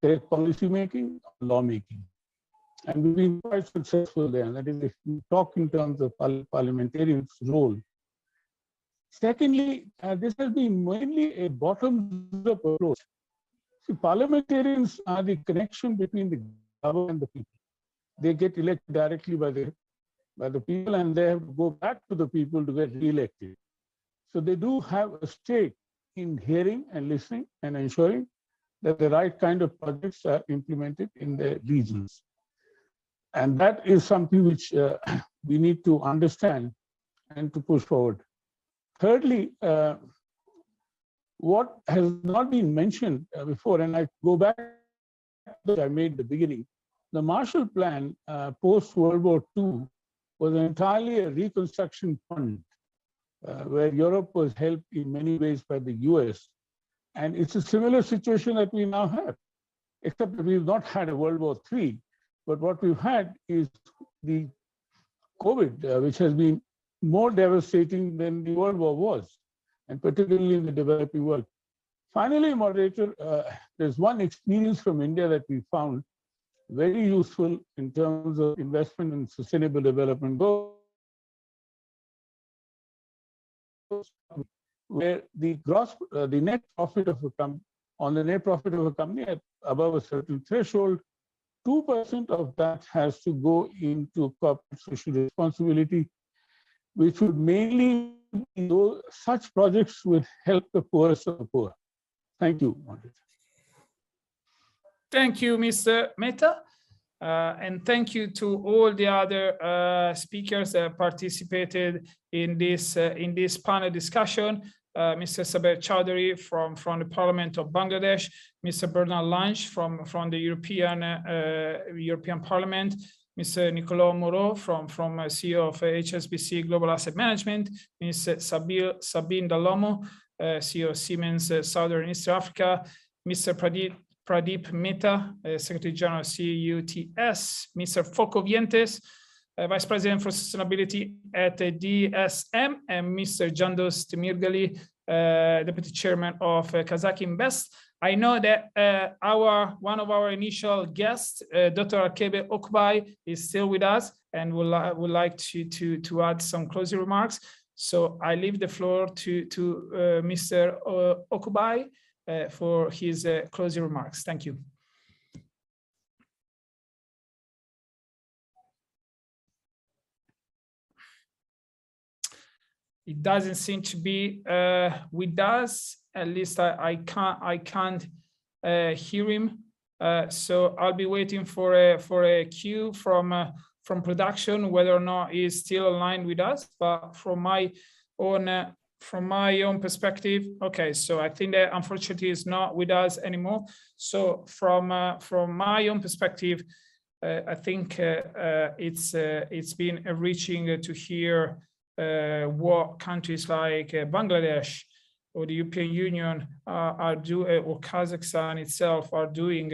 correct policy making, lawmaking. And we've been quite successful there. That is, if we talk in terms of parliamentarians' role. Secondly, this has been mainly a bottom-up approach. See, parliamentarians are the connection between the government and the people. They get elected directly by the people, and they have to go back to the people to get re-elected. So they do have a stake in hearing and listening and ensuring that the right kind of projects are implemented in the regions. And that is something which we need to understand and to push forward. Thirdly, what has not been mentioned before, and I go back that I made at the beginning, the Marshall Plan post-World War II was entirely a reconstruction fund where Europe was helped in many ways by the US. And it's a similar situation that we now have, except that we've not had a World War III. But what we've had is the COVID, which has been more devastating than the World War was, and particularly in the developing world. Finally, moderator, there's one experience from India that we found very useful in terms of investment and sustainable development goals, where the net profit of a company, on the net profit of a company at above a certain threshold, 2% of that has to go into corporate social responsibility, which would mainly be those, such projects would help the poorest of the poor. Thank you, moderator. Thank you, Mr. Mehta. And thank you to all the other speakers that participated in this panel discussion. Mr. Saber Chowdhury from the Parliament of Bangladesh, Mr. Bernard Lange from the European Parliament, Mr. Nicolas Moreau from CEO of Hsbc Global Asset Management, Ms. Sabine Dalomo, CEO of Siemens Southern East Africa, Mr. Pradeep Mehta, Secretary General of CUTS, Mr. Foco Vientes, Vice President for Sustainability at the DSM, and Mr. Jandos Temirgali, Deputy Chairman of Kazakh Invest. I know that one of our initial guests, Dr. Arkebe Okubay, is still with us and would like to add some closing remarks. So I leave the floor to Mr. Okubay for his closing remarks. Thank you. It doesn't seem to be with us. At least I can't hear him. So I'll be waiting for a cue from production whether or not he's still aligned with us. But from my own perspective, okay. So I think that unfortunately he's not with us anymore. So from my own perspective, I think it's been enriching to hear what countries like Bangladesh or the European Union are doing, or Kazakhstan itself are doing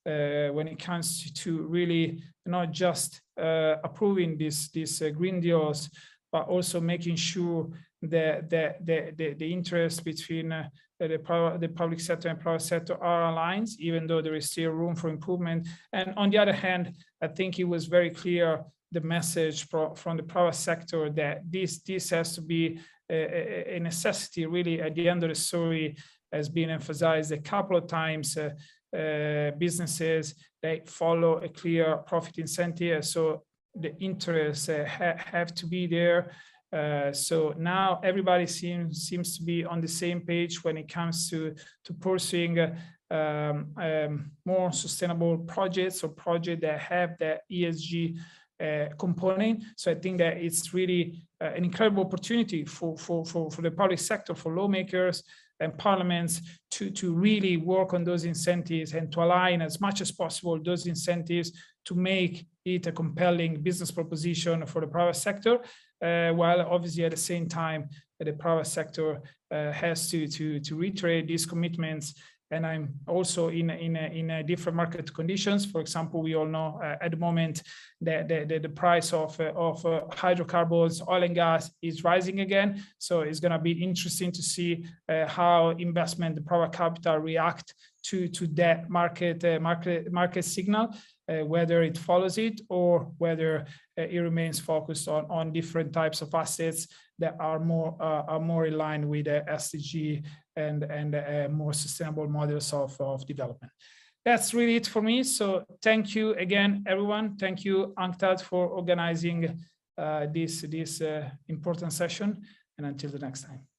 when it comes to really not just approving these green deals, but also making sure that the interest between the public sector and private sector are aligned, even though there is still room for improvement. And on the other hand, I think it was very clear the message from the private sector that this has to be a necessity. Really, at the end of the story, has been emphasized a couple of times. Businesses, they follow a clear profit incentive, so the interests have to be there. So now everybody seems to be on the same page when it comes to pursuing more sustainable projects or projects that have that ESG component. So I think that it's really an incredible opportunity for the public sector, for lawmakers and parliaments to really work on those incentives and to align as much as possible those incentives to make it a compelling business proposition for the private sector, while obviously at the same time the private sector has to reiterate these commitments. And I'm also in different market conditions. For example, we all know at the moment that the price of hydrocarbons, oil and gas is rising again. So it's going to be interesting to see how investment, the private capital react to that market signal, whether it follows it or whether it remains focused on different types of assets that are more in line with the SDG and more sustainable models of development. That's really it for me. So thank you again, everyone. Thank you, UNCTAD, for organizing this important session. And until the next time.